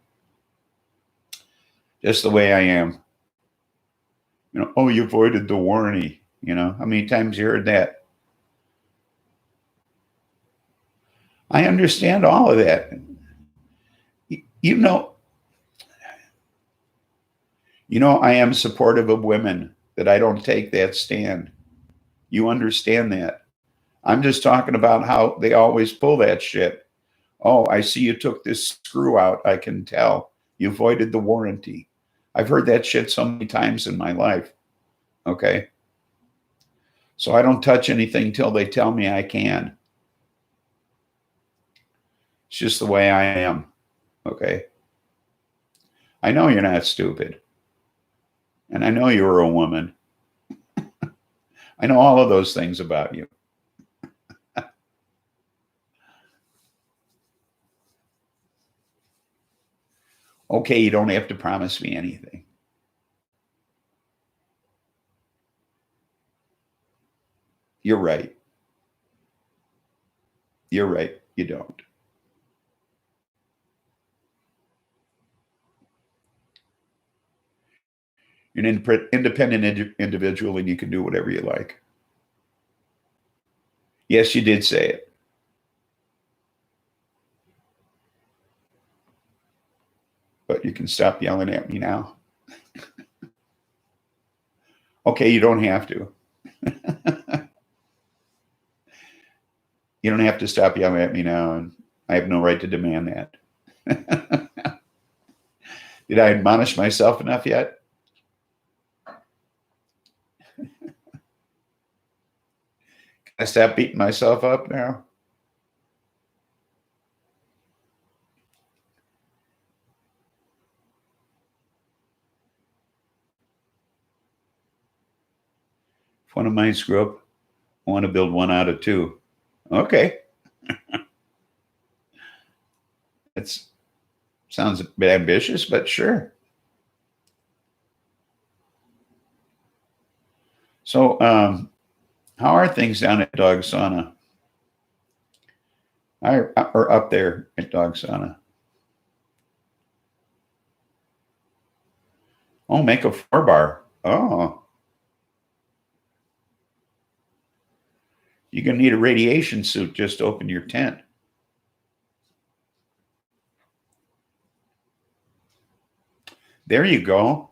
Just the way I am. You know, oh, you voided the warranty. You know, how many times you heard that? I understand all of that. You know, I am supportive of women, that I don't take that stand. You understand that. I'm just talking about how they always pull that shit. Oh, I see you took this screw out. I can tell. You voided the warranty. I've heard that shit so many times in my life. Okay. So I don't touch anything till they tell me I can. It's just the way I am. Okay. I know you're not stupid. And I know you're a woman. I know all of those things about you. Okay, you don't have to promise me anything. You're right. You're right. You don't. You're an independent individual and you can do whatever you like. Yes, you did say it. But you can stop yelling at me now. Okay, you don't have to. You don't have to stop yelling at me now, and I have no right to demand that. Did I admonish myself enough yet? Can I stop beating myself up now? If one of mine screw up, I want to build one out of two. Okay. It sounds a bit ambitious, but sure. So, how are things down at Dog Sauna? Or up there at Dog Sauna? Oh, make a 4-bar. Oh, you're going to need a radiation suit just to open your tent. There you go.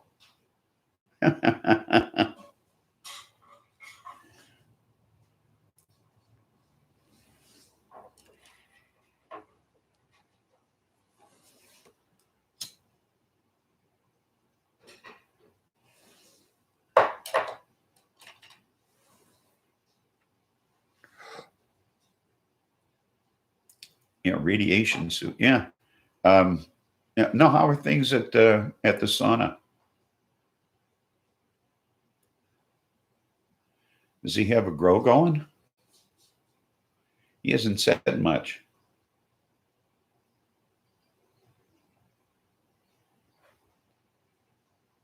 Yeah, radiation suit. Yeah. Yeah. No, how are things at the sauna? Does he have a grow going? He hasn't said much.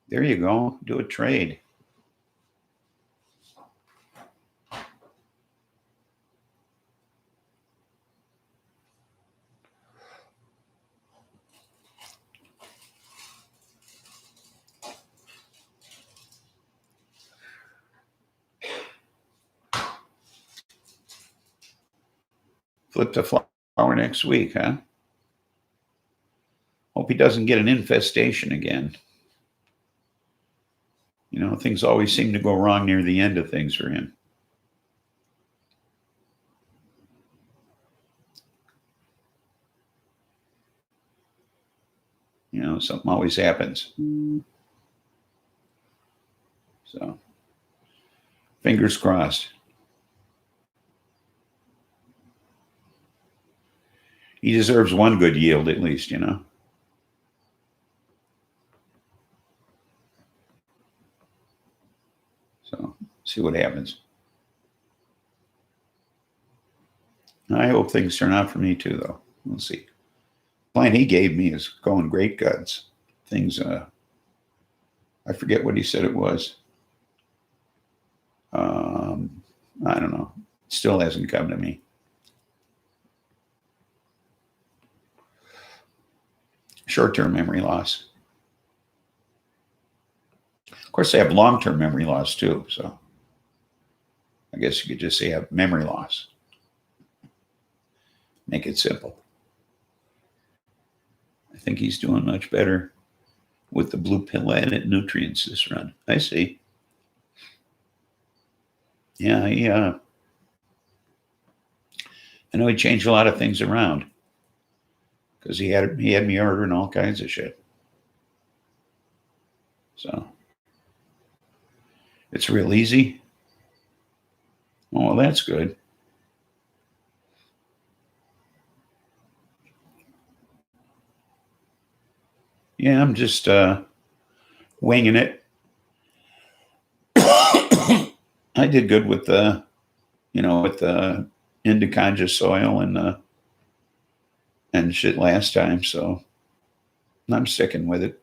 There you go. Do a trade. Flip the flower next week, huh? Hope he doesn't get an infestation again. You know, things always seem to go wrong near the end of things for him. You know, something always happens. So, fingers crossed. He deserves one good yield at least, you know. So, see what happens. I hope things turn out for me too, though. We'll see. The plan he gave me is going great guns. Things, I forget what he said it was. I don't know. Still hasn't come to me. Short-term memory loss. Of course, they have long-term memory loss too. So I guess you could just say have memory loss. Make it simple. I think he's doing much better with the Blue Planet nutrients this run. I see. Yeah, I know he changed a lot of things around because he had me ordering all kinds of shit. So it's real easy. Oh, well, that's good. Yeah, I'm just winging it. I did good with the, with the indiconja soil and shit last time, so I'm sticking with it.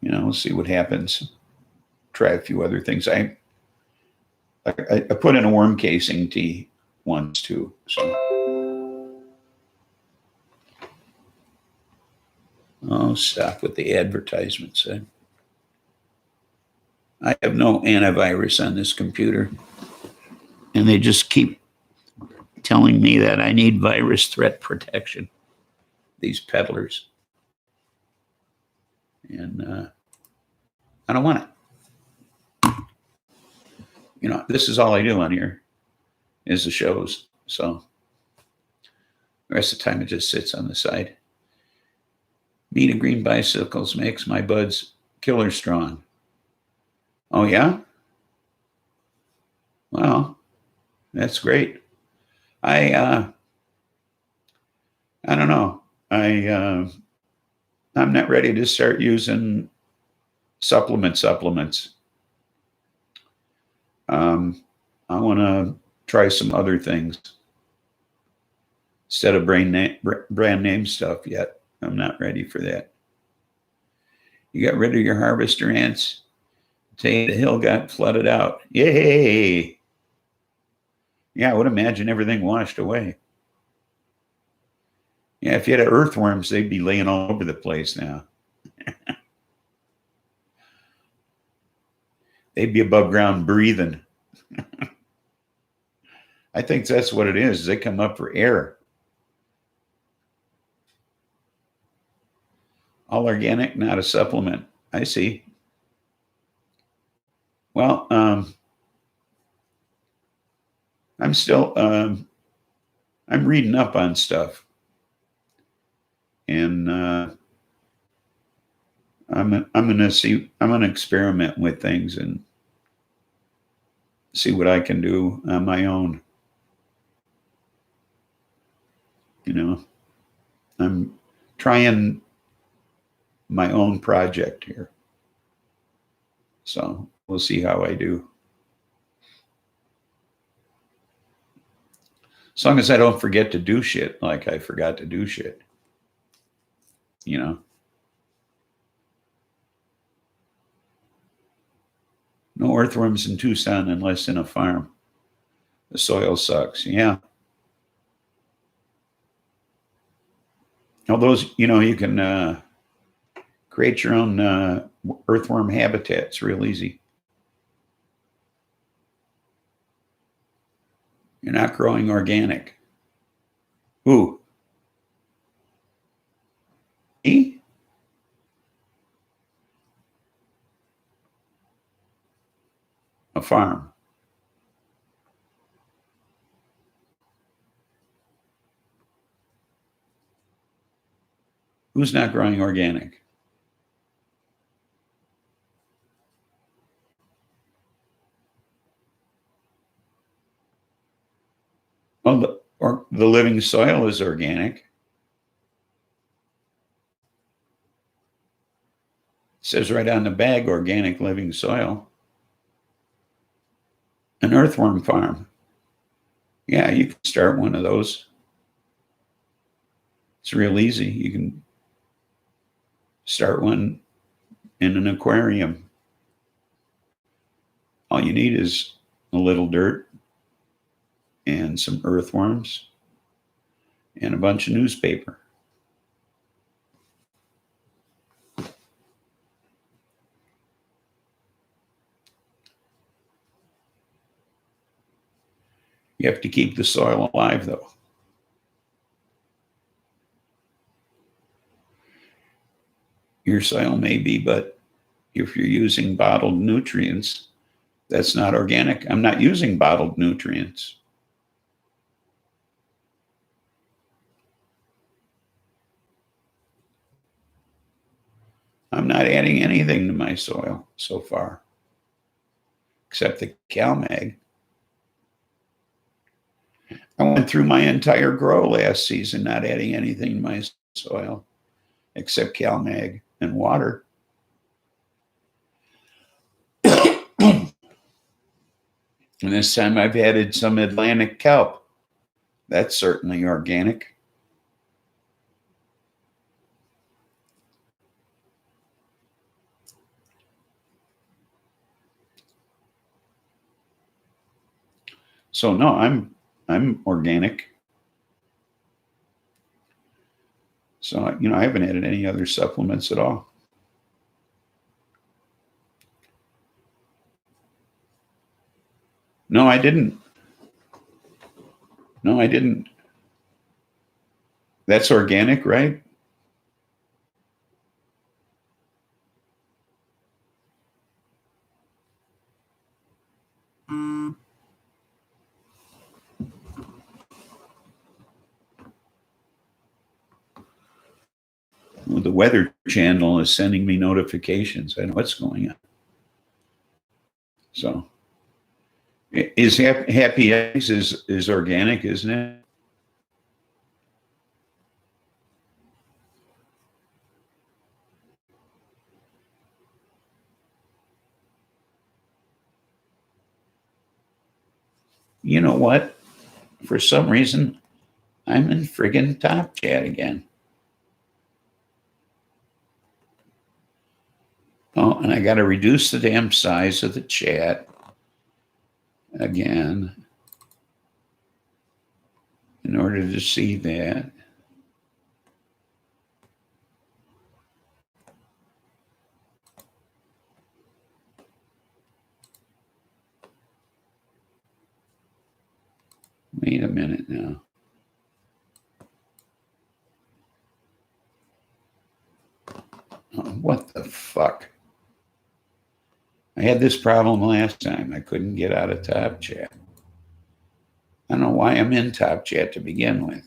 We'll see what happens. Try a few other things. I put in a worm casing tea once too. So, oh, stop with the advertisements. I have no antivirus on this computer, and they just keep telling me that I need virus threat protection. These peddlers. And I don't want it. This is all I do on here is the shows. So the rest of the time it just sits on the side. Mean and green bicycles makes my buds killer strong. Oh, yeah? Well, that's great. I don't know. I'm not ready to start using supplements. I want to try some other things instead of brand name stuff yet. I'm not ready for that. You got rid of your harvester ants? Say the hill got flooded out. Yay! Yeah, I would imagine everything washed away. Yeah, if you had earthworms, they'd be laying all over the place now. They'd be above ground breathing. I think that's what it is. They come up for air. All organic, not a supplement. I see. Well, I'm still, I'm reading up on stuff. And I'm going to experiment with things and see what I can do on my own. I'm trying my own project here. So we'll see how I do. As long as I don't forget to do shit like I forgot to do shit. No earthworms in Tucson unless in a farm. The soil sucks. Yeah. All those, you can create your own earthworm habitats real easy. You're not growing organic. Who? Me? A farm. Who's not growing organic? Well, the living soil is organic. It says right on the bag, organic living soil. An earthworm farm. Yeah, you can start one of those. It's real easy. You can start one in an aquarium. All you need is a little dirt and some earthworms and a bunch of newspaper. You have to keep the soil alive, though. Your soil may be, but if you're using bottled nutrients, that's not organic. I'm not using bottled nutrients. I'm not adding anything to my soil so far, except the CalMag. I went through my entire grow last season not adding anything to my soil except CalMag and water. And this time I've added some Atlantic kelp. That's certainly organic. So no, I'm organic. So, I haven't added any other supplements at all. No, I didn't. That's organic, right? the Weather Channel is sending me notifications. I know what's going on. So, is Happy Eggs is organic, isn't it? You know what? For some reason, I'm in friggin' Top Chat again. Oh, and I got to reduce the damn size of the chat again in order to see that. Wait a minute now. Oh, what the fuck? I had this problem last time. I couldn't get out of Top Chat. I don't know why I'm in Top Chat to begin with.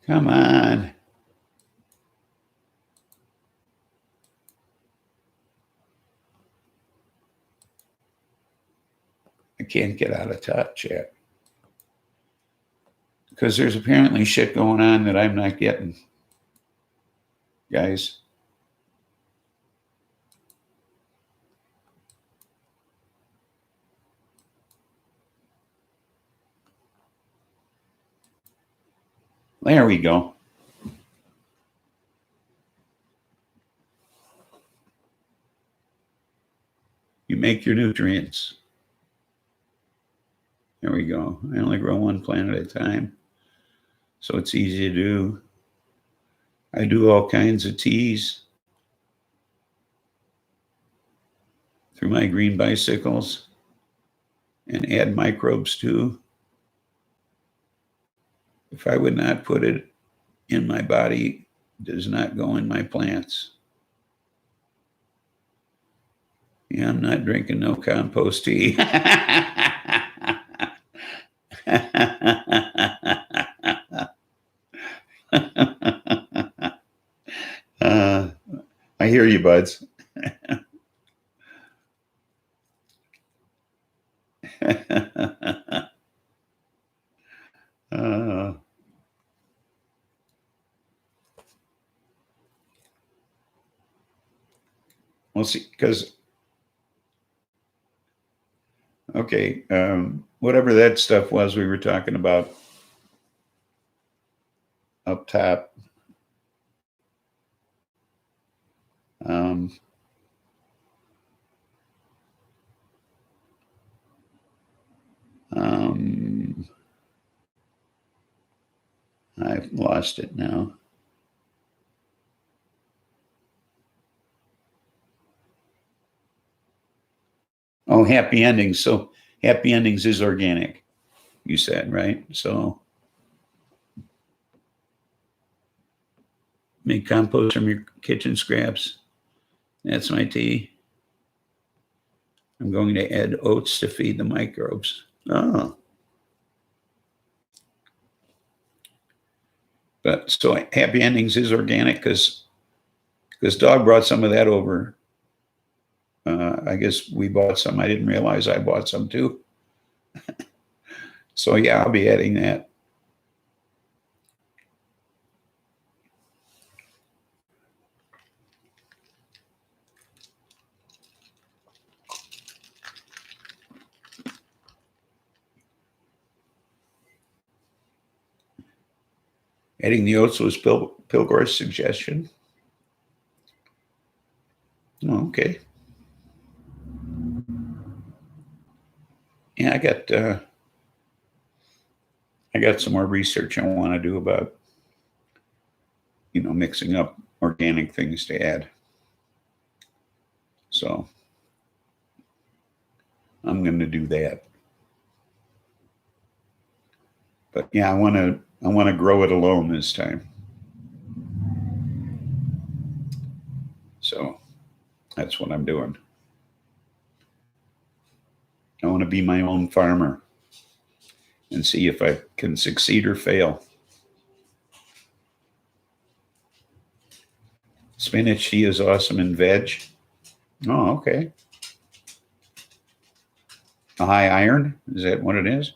Come on. I can't get out of Top Chat because there's apparently shit going on that I'm not getting. Guys. There we go. You make your nutrients. There we go. I only grow one plant at a time, so it's easy to do. I do all kinds of teas through my green bicycles and add microbes too. If I would not put it in my body, it does not go in my plants. Yeah, I'm not drinking no compost tea. I hear you, buds. We'll see, because okay, whatever that stuff was we were talking about up top. I've lost it now. Oh, happy endings. So happy endings is organic, you said, right? So make compost from your kitchen scraps. That's my tea. I'm going to add oats to feed the microbes. Oh. But so happy endings is organic because Dog brought some of that over. I guess we bought some. I didn't realize I bought some too. So yeah, I'll be adding that. Adding the oats was Pilgor's suggestion. Oh, okay. Yeah, I got some more research I want to do about, mixing up organic things to add. So I'm going to do that. But yeah, I want to grow it alone this time. That's what I'm doing. I want to be my own farmer and see if I can succeed or fail. Spinach tea is awesome in veg. Oh, okay. A high iron? Is that what it is?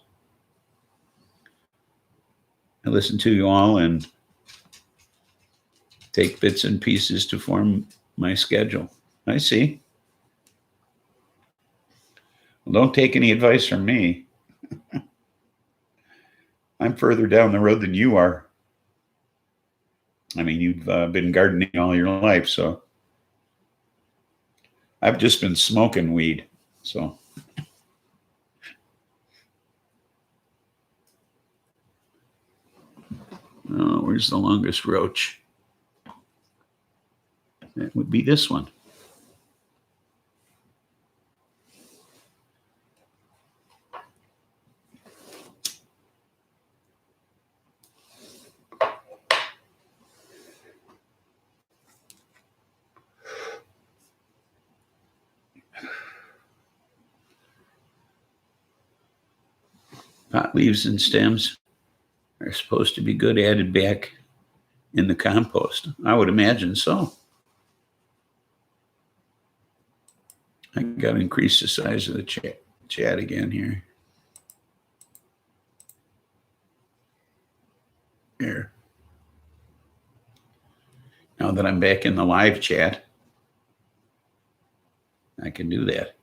I listen to you all and take bits and pieces to form my schedule. I see. Well, don't take any advice from me. I'm further down the road than you are. I mean, you've been gardening all your life, so I've just been smoking weed. So oh, where's the longest roach? That would be this one. Pot leaves and stems are supposed to be good added back in the compost. I would imagine so. I got to increase the size of the chat again here. Here. Now that I'm back in the live chat, I can do that.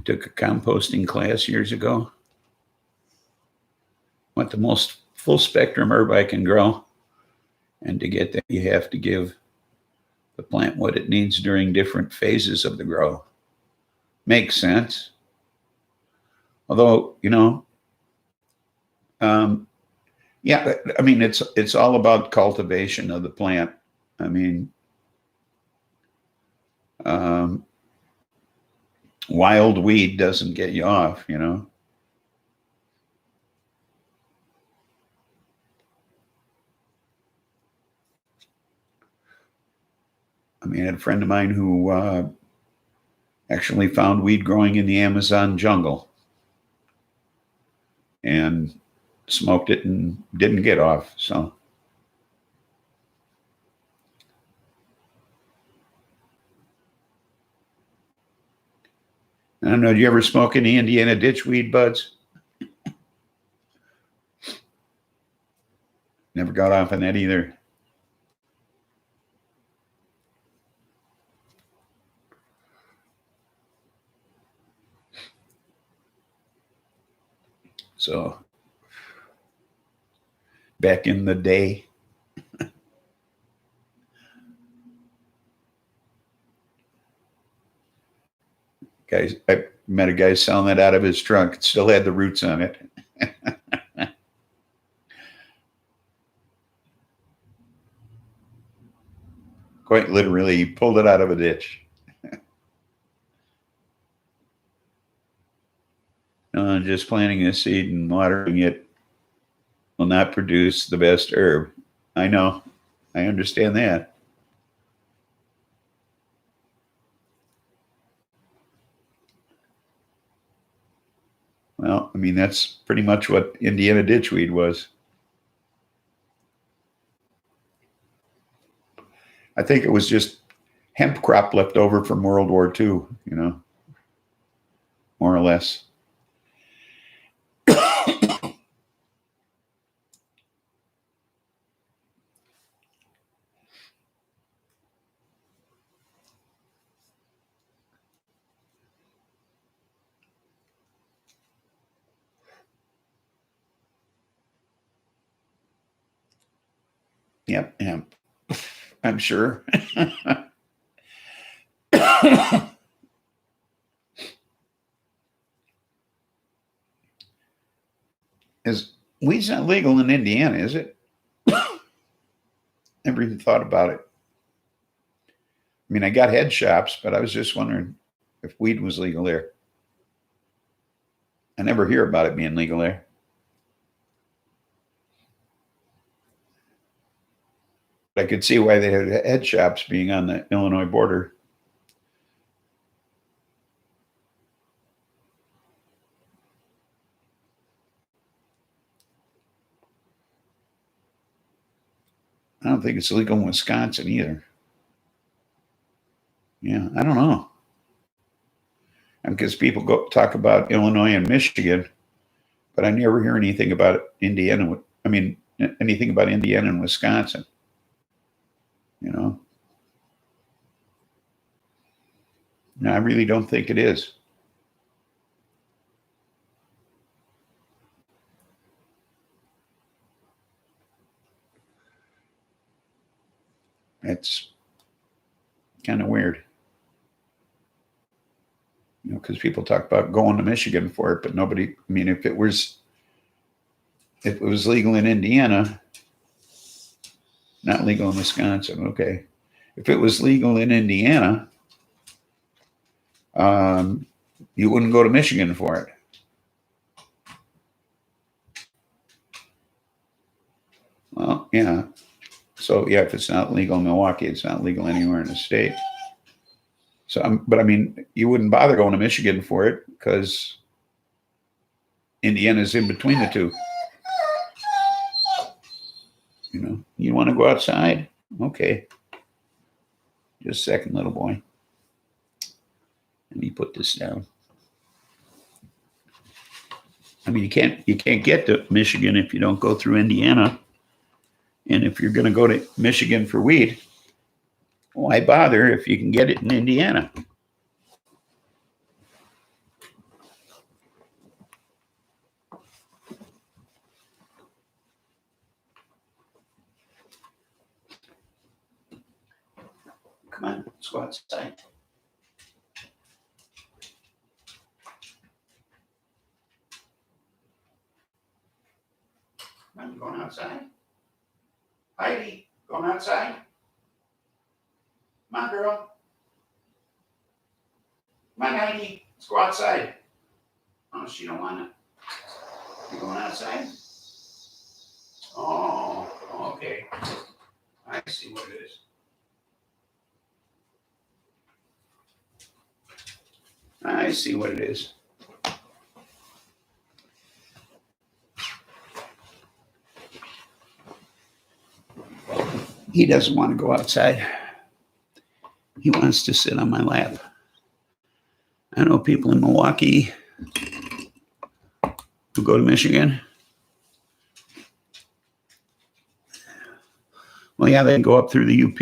Took a composting class years ago. What the most full spectrum herb I can grow. And to get that, you have to give the plant what it needs during different phases of the grow. Makes sense. Although, you know, yeah, I mean, it's all about cultivation of the plant. I mean, wild weed doesn't get you off, you know. I mean, I had a friend of mine who actually found weed growing in the Amazon jungle and smoked it and didn't get off. So I don't know. Do you ever smoke any Indiana ditch weed buds? Never got off on that either. So back in the day, guys, I met a guy selling it out of his trunk. It still had the roots on it. Quite literally, he pulled it out of a ditch. Just planting a seed and watering it will not produce the best herb. I know. I understand that. Well, I mean, that's pretty much what Indiana ditchweed was. I think it was just hemp crop left over from World War II, you know, more or less. Yep, hemp. I'm sure. Weed's not legal in Indiana, is it? Never even thought about it. I mean, I got head shops, but I was just wondering if weed was legal there. I never hear about it being legal there. I could see why they had head shops being on the Illinois border. I don't think it's legal in Wisconsin either. Yeah, I don't know. Because people talk about Illinois and Michigan, but I never hear anything about Indiana. I mean, anything about Indiana and Wisconsin. You know, no, I really don't think it is. It's kind of weird. You know, because people talk about going to Michigan for it, but nobody. I mean, if it was legal in Indiana, not legal in Wisconsin. Okay, if it was legal in Indiana, you wouldn't go to Michigan for it. Well, yeah. So yeah, if it's not legal in Milwaukee, it's not legal anywhere in the state. So, but I mean, you wouldn't bother going to Michigan for it because Indiana's in between the two. You know, you want to go outside? Okay. Just a second, little boy. Let me put this down. I mean, you can't get to Michigan if you don't go through Indiana. And if you're going to go to Michigan for weed, why bother if you can get it in Indiana? Come on, let's go outside. Come on, you going outside? Heidi, going outside? Come on, girl. Come on, Heidi, let's go outside. Oh, she don't want to. You going outside? Oh, okay. I see what it is. I see what it is. He doesn't want to go outside. He wants to sit on my lap. I know people in Milwaukee who go to Michigan. Well, yeah, they go up through the UP.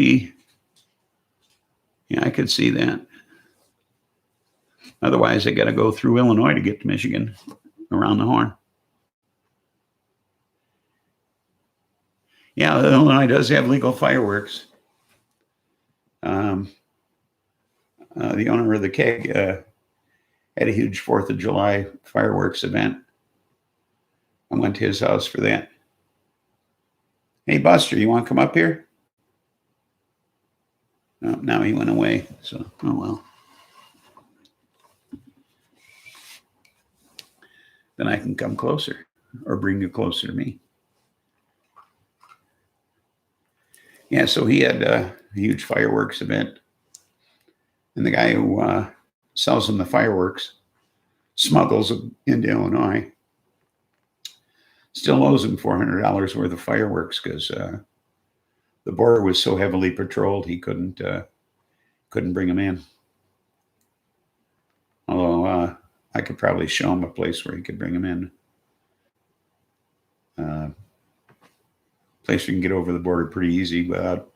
Yeah, I could see that. Otherwise, they got to go through Illinois to get to Michigan, around the horn. Yeah, Illinois does have legal fireworks. The owner of the keg had a huge 4th of July fireworks event. I went to his house for that. Hey, Buster, you want to come up here? Oh, now he went away, so, oh well. Then I can come closer or bring you closer to me. Yeah, so he had a huge fireworks event. And the guy who sells them the fireworks smuggles them into Illinois. Still owes him $400 worth of fireworks because the border was so heavily patrolled he couldn't bring them in. Although I could probably show him a place where he could bring them in. Place we can get over the border pretty easy without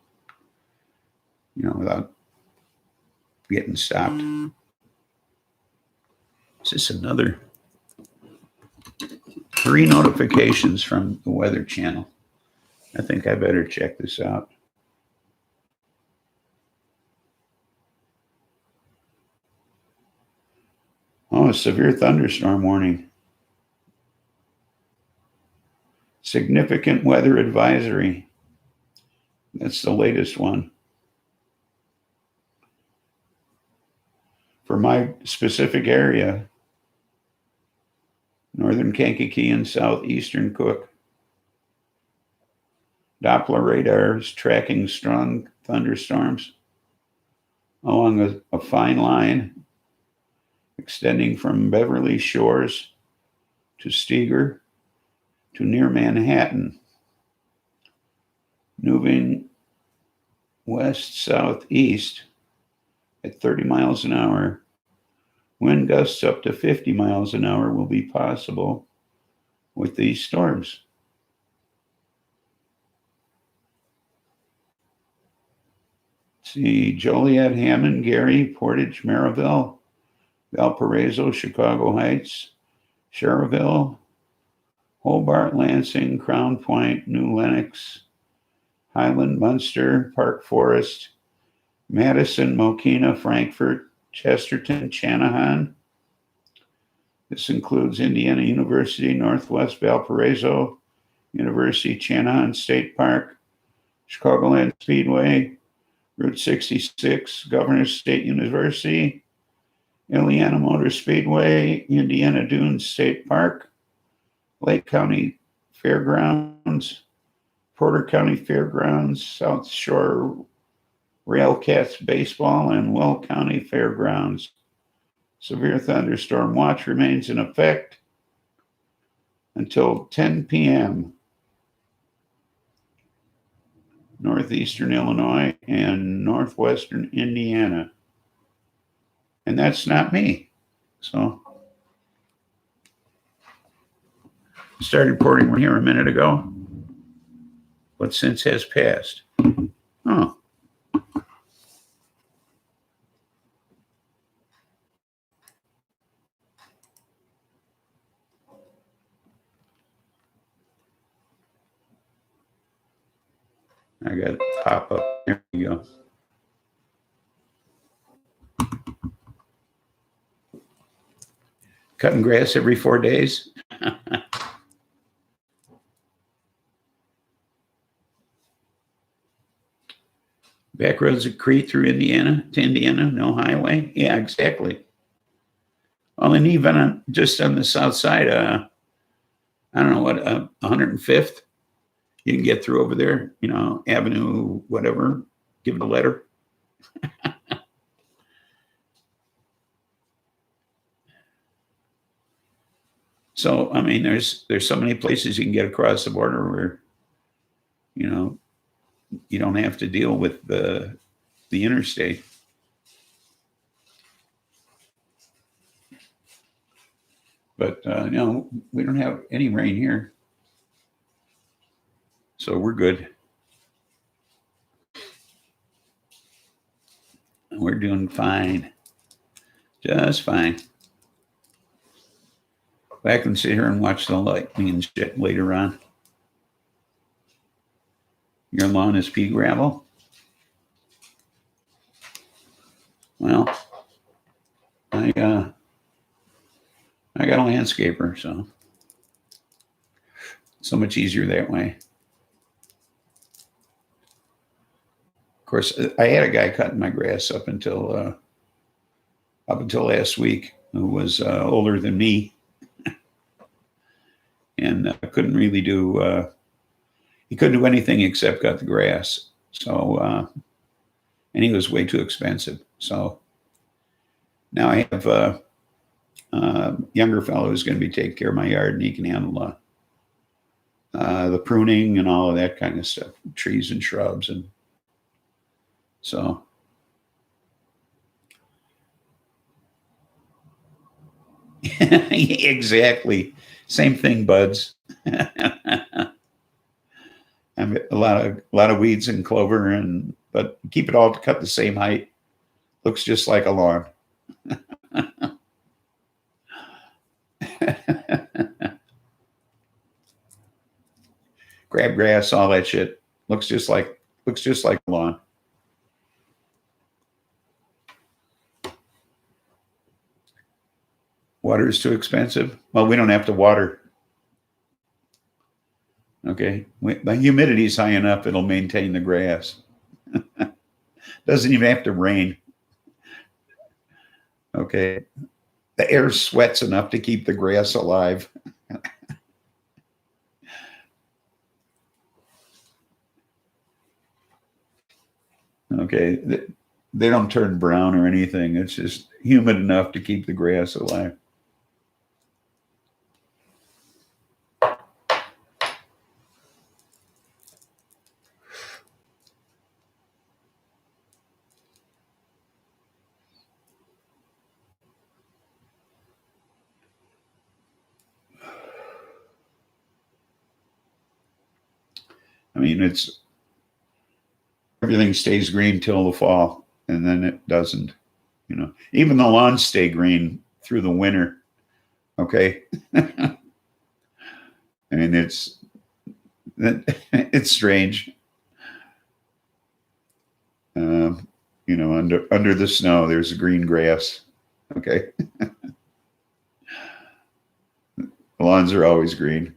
getting stopped. Is this another 3 notifications from the Weather Channel? I think I better check this out. Oh, a severe thunderstorm warning. Significant weather advisory. That's the latest one. For my specific area, northern Kankakee and southeastern Cook. Doppler radar is tracking strong thunderstorms along a fine line extending from Beverly Shores to Steger to near Manhattan, moving west-southeast at 30 miles an hour. Wind gusts up to 50 miles an hour will be possible with these storms. See, Joliet, Hammond, Gary, Portage, Maryville, Valparaiso, Chicago Heights, Cherville, Hobart, Lansing, Crown Point, New Lenox, Highland, Munster, Park Forest, Madison, Mokina, Frankfort, Chesterton, Channahon. This includes Indiana University, Northwest Valparaiso, University, Channahon State Park, Chicagoland Speedway, Route 66, Governors State University, Indiana Motor Speedway, Indiana Dunes State Park, Lake County Fairgrounds, Porter County Fairgrounds, South Shore Railcats Baseball, and Will County Fairgrounds. Severe thunderstorm watch remains in effect until 10 p.m. Northeastern Illinois and northwestern Indiana. And that's not me. So I started reporting here a minute ago, but since has passed. Oh. I got it pop up. There we go. Cutting grass every 4 days. Back roads at Crete through Indiana to Indiana, no highway. Yeah, exactly. Well, and even just on the south side, I don't know what, 105th, you can get through over there, Avenue, whatever, give it a letter. So, I mean, there's so many places you can get across the border where, you don't have to deal with the interstate. But, we don't have any rain here. So we're good. We're doing fine. Just fine. I can sit here and watch the lightning and shit later on. Your lawn is pea gravel? Well, I got a landscaper, so much easier that way. Of course, I had a guy cutting my grass up until last week who was older than me, and couldn't really do. He couldn't do anything except cut the grass. So, and he was way too expensive. So now I have a younger fellow who's going to be taking care of my yard, and he can handle the pruning and all of that kind of stuff, trees and shrubs, and so. Exactly. Same thing, buds. And a lot of weeds and clover, but keep it all cut the same height. Looks just like a lawn. Crabgrass, all that shit. Looks just like a lawn. Water is too expensive. Well, we don't have to water. Okay, the humidity is high enough; it'll maintain the grass. Doesn't even have to rain. Okay, the air sweats enough to keep the grass alive. Okay, they don't turn brown or anything. It's just humid enough to keep the grass alive. I mean, it's everything stays green till the fall, and then it doesn't. You know, even the lawns stay green through the winter. Okay, I mean it's strange. You know, under the snow, there's green grass. Okay, the lawns are always green.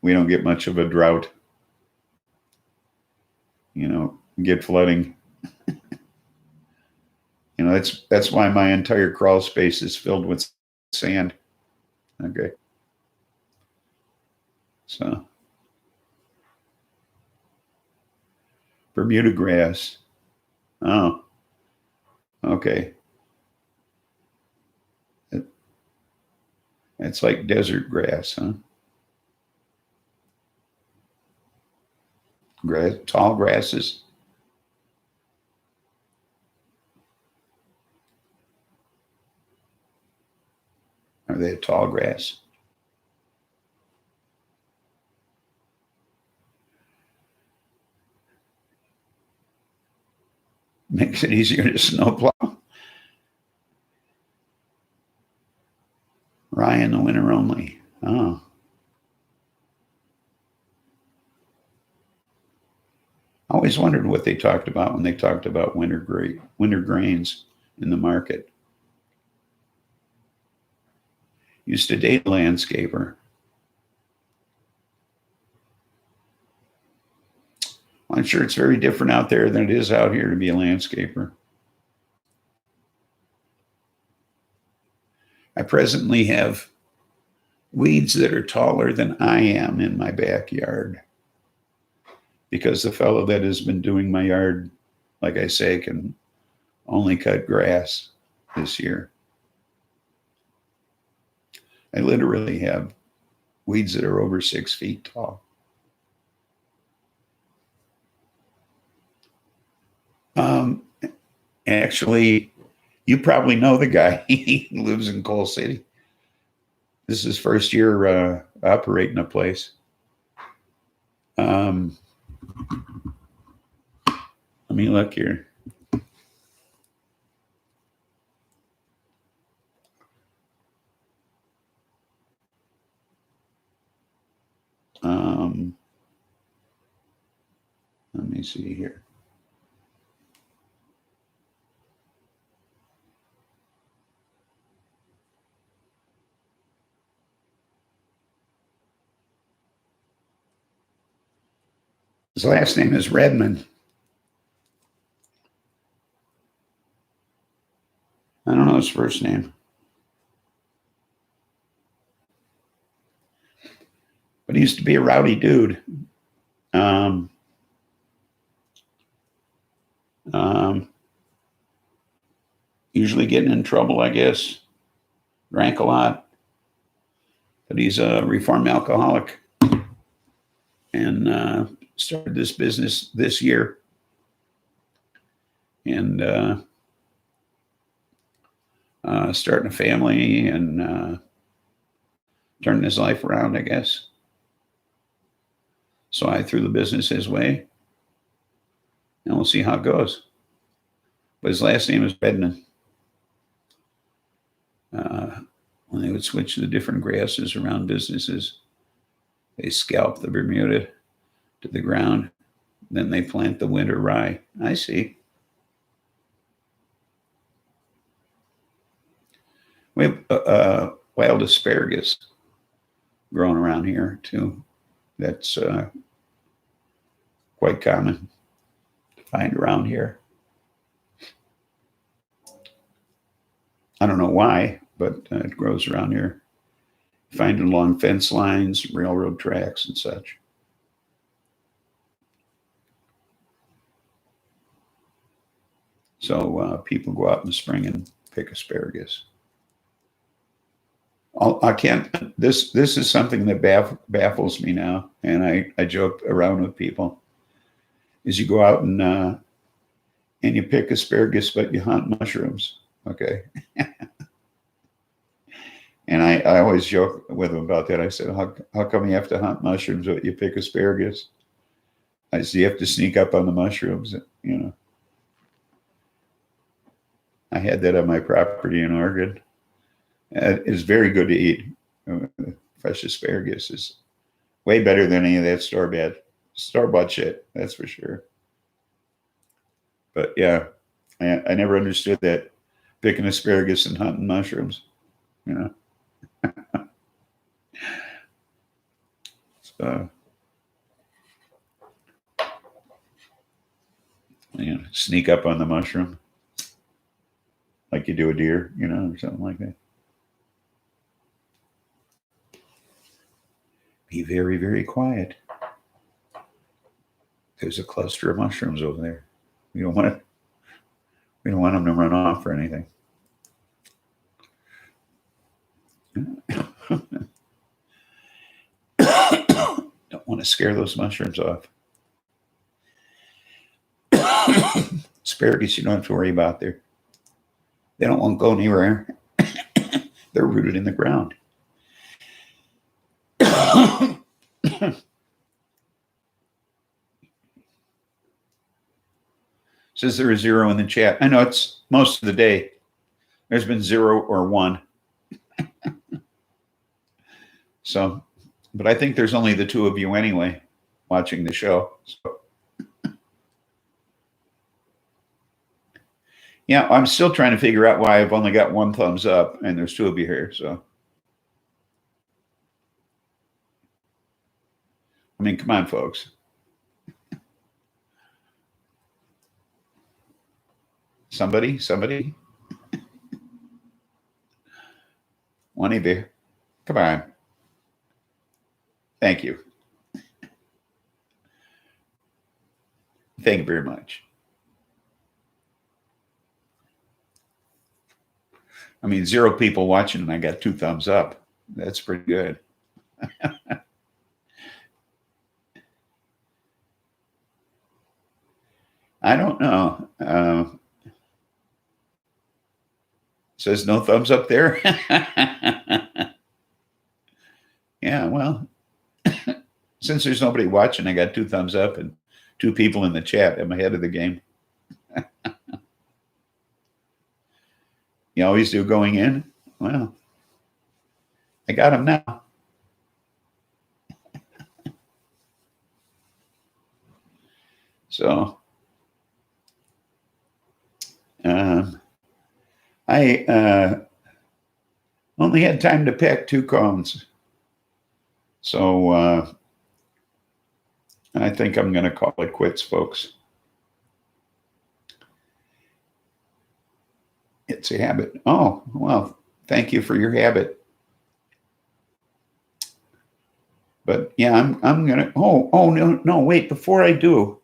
We don't get much of a drought. You know, get flooding. You know, that's why my entire crawl space is filled with sand. Okay, so Bermuda grass. Oh, okay. It's like desert grass, huh? Grass, tall grasses. Are they a tall grass? Makes it easier to snowplow. Rye in the winter only. Oh, I always wondered what they talked about when they talked about winter grains in the market. Used to date a landscaper. I'm sure it's very different out there than it is out here to be a landscaper. I presently have weeds that are taller than I am in my backyard because the fellow that has been doing my yard, like I say, can only cut grass this year. I literally have weeds that are over 6 feet tall. Actually, you probably know the guy. He lives in Coal City. This is his first year operating a place. Let me look here. Let me see here. His last name is Redmond. I don't know his first name. But he used to be a rowdy dude. Usually getting in trouble, I guess. Drank a lot. But he's a reformed alcoholic and started this business this year. And starting a family and turning his life around, I guess. So I threw the business his way, and we'll see how it goes. But his last name is Redmond. When they would switch the different grasses around businesses, they scalp the Bermuda to the ground. Then they plant the winter rye. I see. We have wild asparagus growing around here too. That's quite common to find around here. I don't know why, but it grows around here. You find it along fence lines, railroad tracks, and such. So people go out in the spring and pick asparagus. I can't. This is something that baffles me now, and I joke around with people. Is you go out and you pick asparagus, but you hunt mushrooms. Okay. And I always joke with them about that. I said, how come you have to hunt mushrooms, but you pick asparagus? I said, you have to sneak up on the mushrooms. You know, I had that on my property in Oregon. It's very good to eat. Fresh asparagus is way better than any of that store-bought shit. That's for sure. But yeah, I never understood that picking asparagus and hunting mushrooms. You know. So, you know, sneak up on the mushroom like you do a deer, you know, or something like that. Be very, very quiet. There's a cluster of mushrooms over there. We don't want them to run off or anything. Don't want to scare those mushrooms off. Asparagus, you don't have to worry about. They don't want to go anywhere. They're rooted in the ground. Says there is 0 in the chat. I know it's most of the day. There's been 0 or 1. So, but I think there's only the 2 of you anyway watching the show. So, yeah, I'm still trying to figure out why I've only got 1 thumbs up and there's 2 of you here. So, I mean, come on, folks. Somebody. One of you. Come on. Thank you. Thank you very much. I mean, 0 people watching and I got 2 thumbs up. That's pretty good. I don't know. Says no thumbs up there. Yeah, well, since there's nobody watching, I got 2 thumbs up and 2 people in the chat. I'm ahead of the game. You always do going in? Well, I got them now. So, I only had time to pick 2 cones. So, I think I'm going to call it quits, folks. It's a habit. Oh, well, thank you for your habit. But yeah, I'm going to, oh, no, wait, before I do,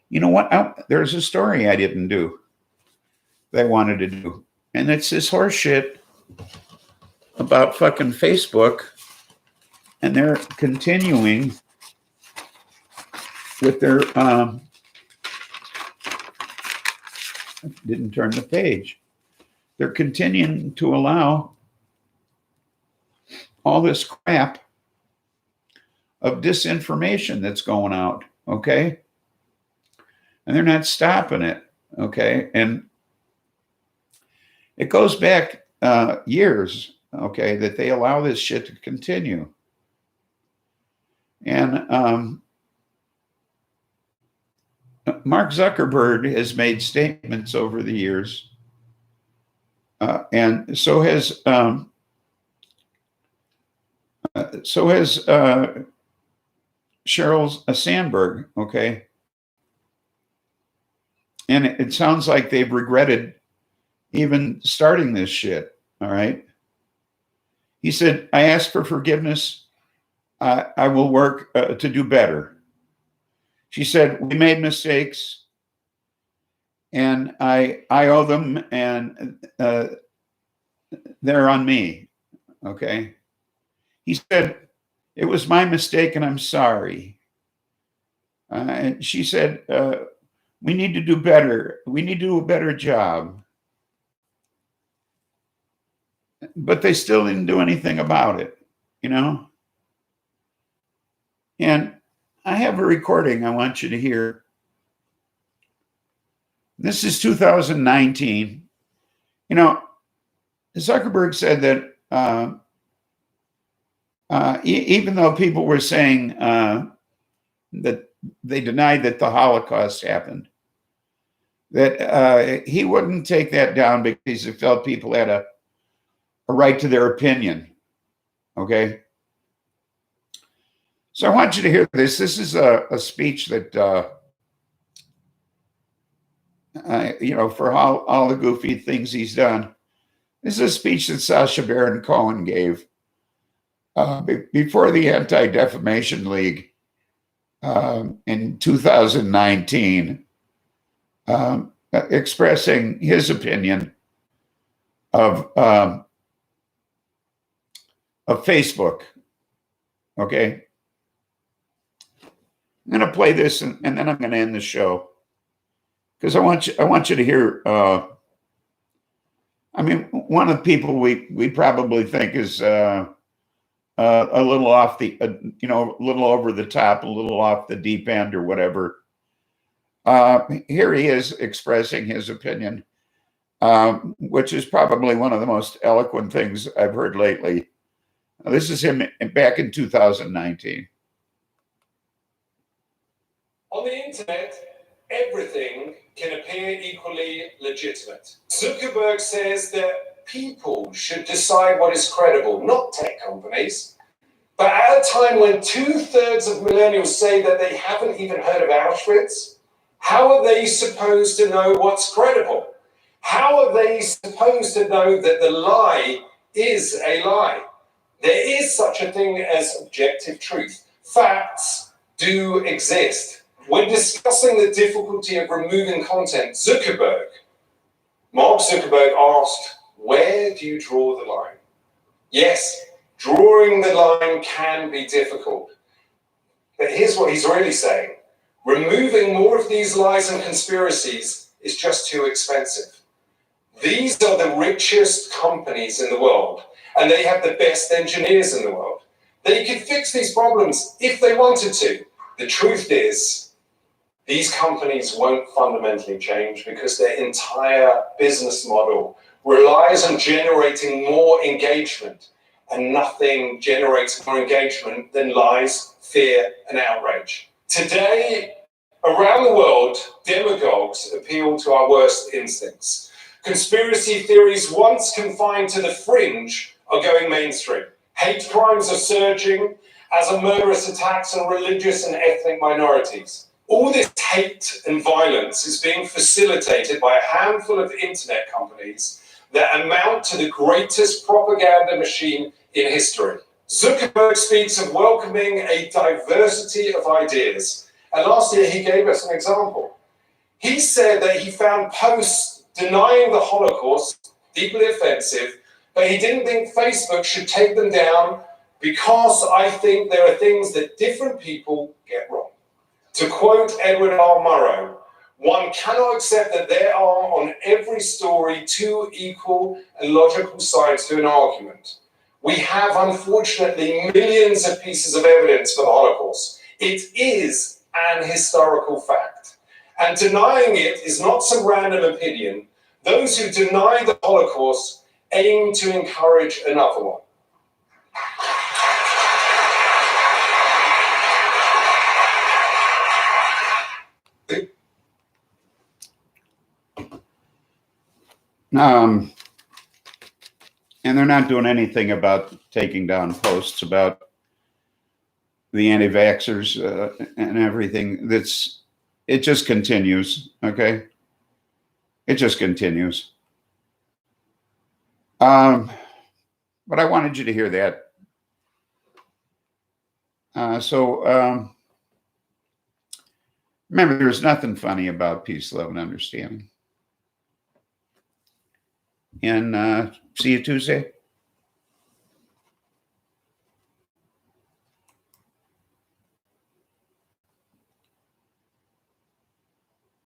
you know what? There's a story I didn't do that I wanted to do. And it's this horse shit about fucking Facebook. And they're continuing with their, didn't turn the page. They're continuing to allow all this crap of disinformation that's going out, okay? And they're not stopping it, okay? And it goes back years, okay, that they allow this shit to continue. And Mark Zuckerberg has made statements over the years, and so has Sheryl Sandberg, okay? And it sounds like they've regretted even starting this shit, all right? He said, I ask for forgiveness. I will work to do better. She said, we made mistakes. and I owe them, and they're on me. Okay. He said, "It was my mistake and I'm sorry." And she said, "We need to do better. We need to do a better job." But they still didn't do anything about it, you know? And I have a recording I want you to hear. This is 2019. You know, Zuckerberg said that even though people were saying that they denied that the Holocaust happened, that he wouldn't take that down because he felt people had a right to their opinion. Okay. So I want you to hear this. This is a speech that, you know, for all the goofy things he's done. This is a speech that Sacha Baron Cohen gave before the Anti-Defamation League in 2019, expressing his opinion of Facebook. Okay. I'm going to play this, and then I'm going to end the show, because I want you to hear. I mean, one of the people we probably think is a little off the, you know, a little over the top, a little off the deep end, or whatever. Here he is expressing his opinion, which is probably one of the most eloquent things I've heard lately. This is him back in 2019. On the internet, everything can appear equally legitimate. Zuckerberg says that people should decide what is credible, not tech companies. But at a time when 2/3 of millennials say that they haven't even heard of Auschwitz, how are they supposed to know what's credible? How are they supposed to know that the lie is a lie? There is such a thing as objective truth. Facts do exist. When discussing the difficulty of removing content, Mark Zuckerberg asked, where do you draw the line? Yes, drawing the line can be difficult. But here's what he's really saying. Removing more of these lies and conspiracies is just too expensive. These are the richest companies in the world, and they have the best engineers in the world. They could fix these problems if they wanted to. The truth is, these companies won't fundamentally change because their entire business model relies on generating more engagement, and nothing generates more engagement than lies, fear, and outrage. Today, around the world, demagogues appeal to our worst instincts. Conspiracy theories, once confined to the fringe, are going mainstream. Hate crimes are surging, as are murderous attacks on religious and ethnic minorities. All this hate and violence is being facilitated by a handful of internet companies that amount to the greatest propaganda machine in history. Zuckerberg speaks of welcoming a diversity of ideas. And last year he gave us an example. He said that he found posts denying the Holocaust deeply offensive, but he didn't think Facebook should take them down because I think there are things that different people get wrong. To quote Edward R. Murrow, one cannot accept that there are on every story two equal and logical sides to an argument. We have, unfortunately, millions of pieces of evidence for the Holocaust. It is an historical fact. And denying it is not some random opinion. Those who deny the Holocaust aim to encourage another one. And they're not doing anything about taking down posts about the anti-vaxxers and everything. It just continues, okay? It just continues. But I wanted you to hear that. Remember, there's nothing funny about peace, love, and understanding. and see you Tuesday.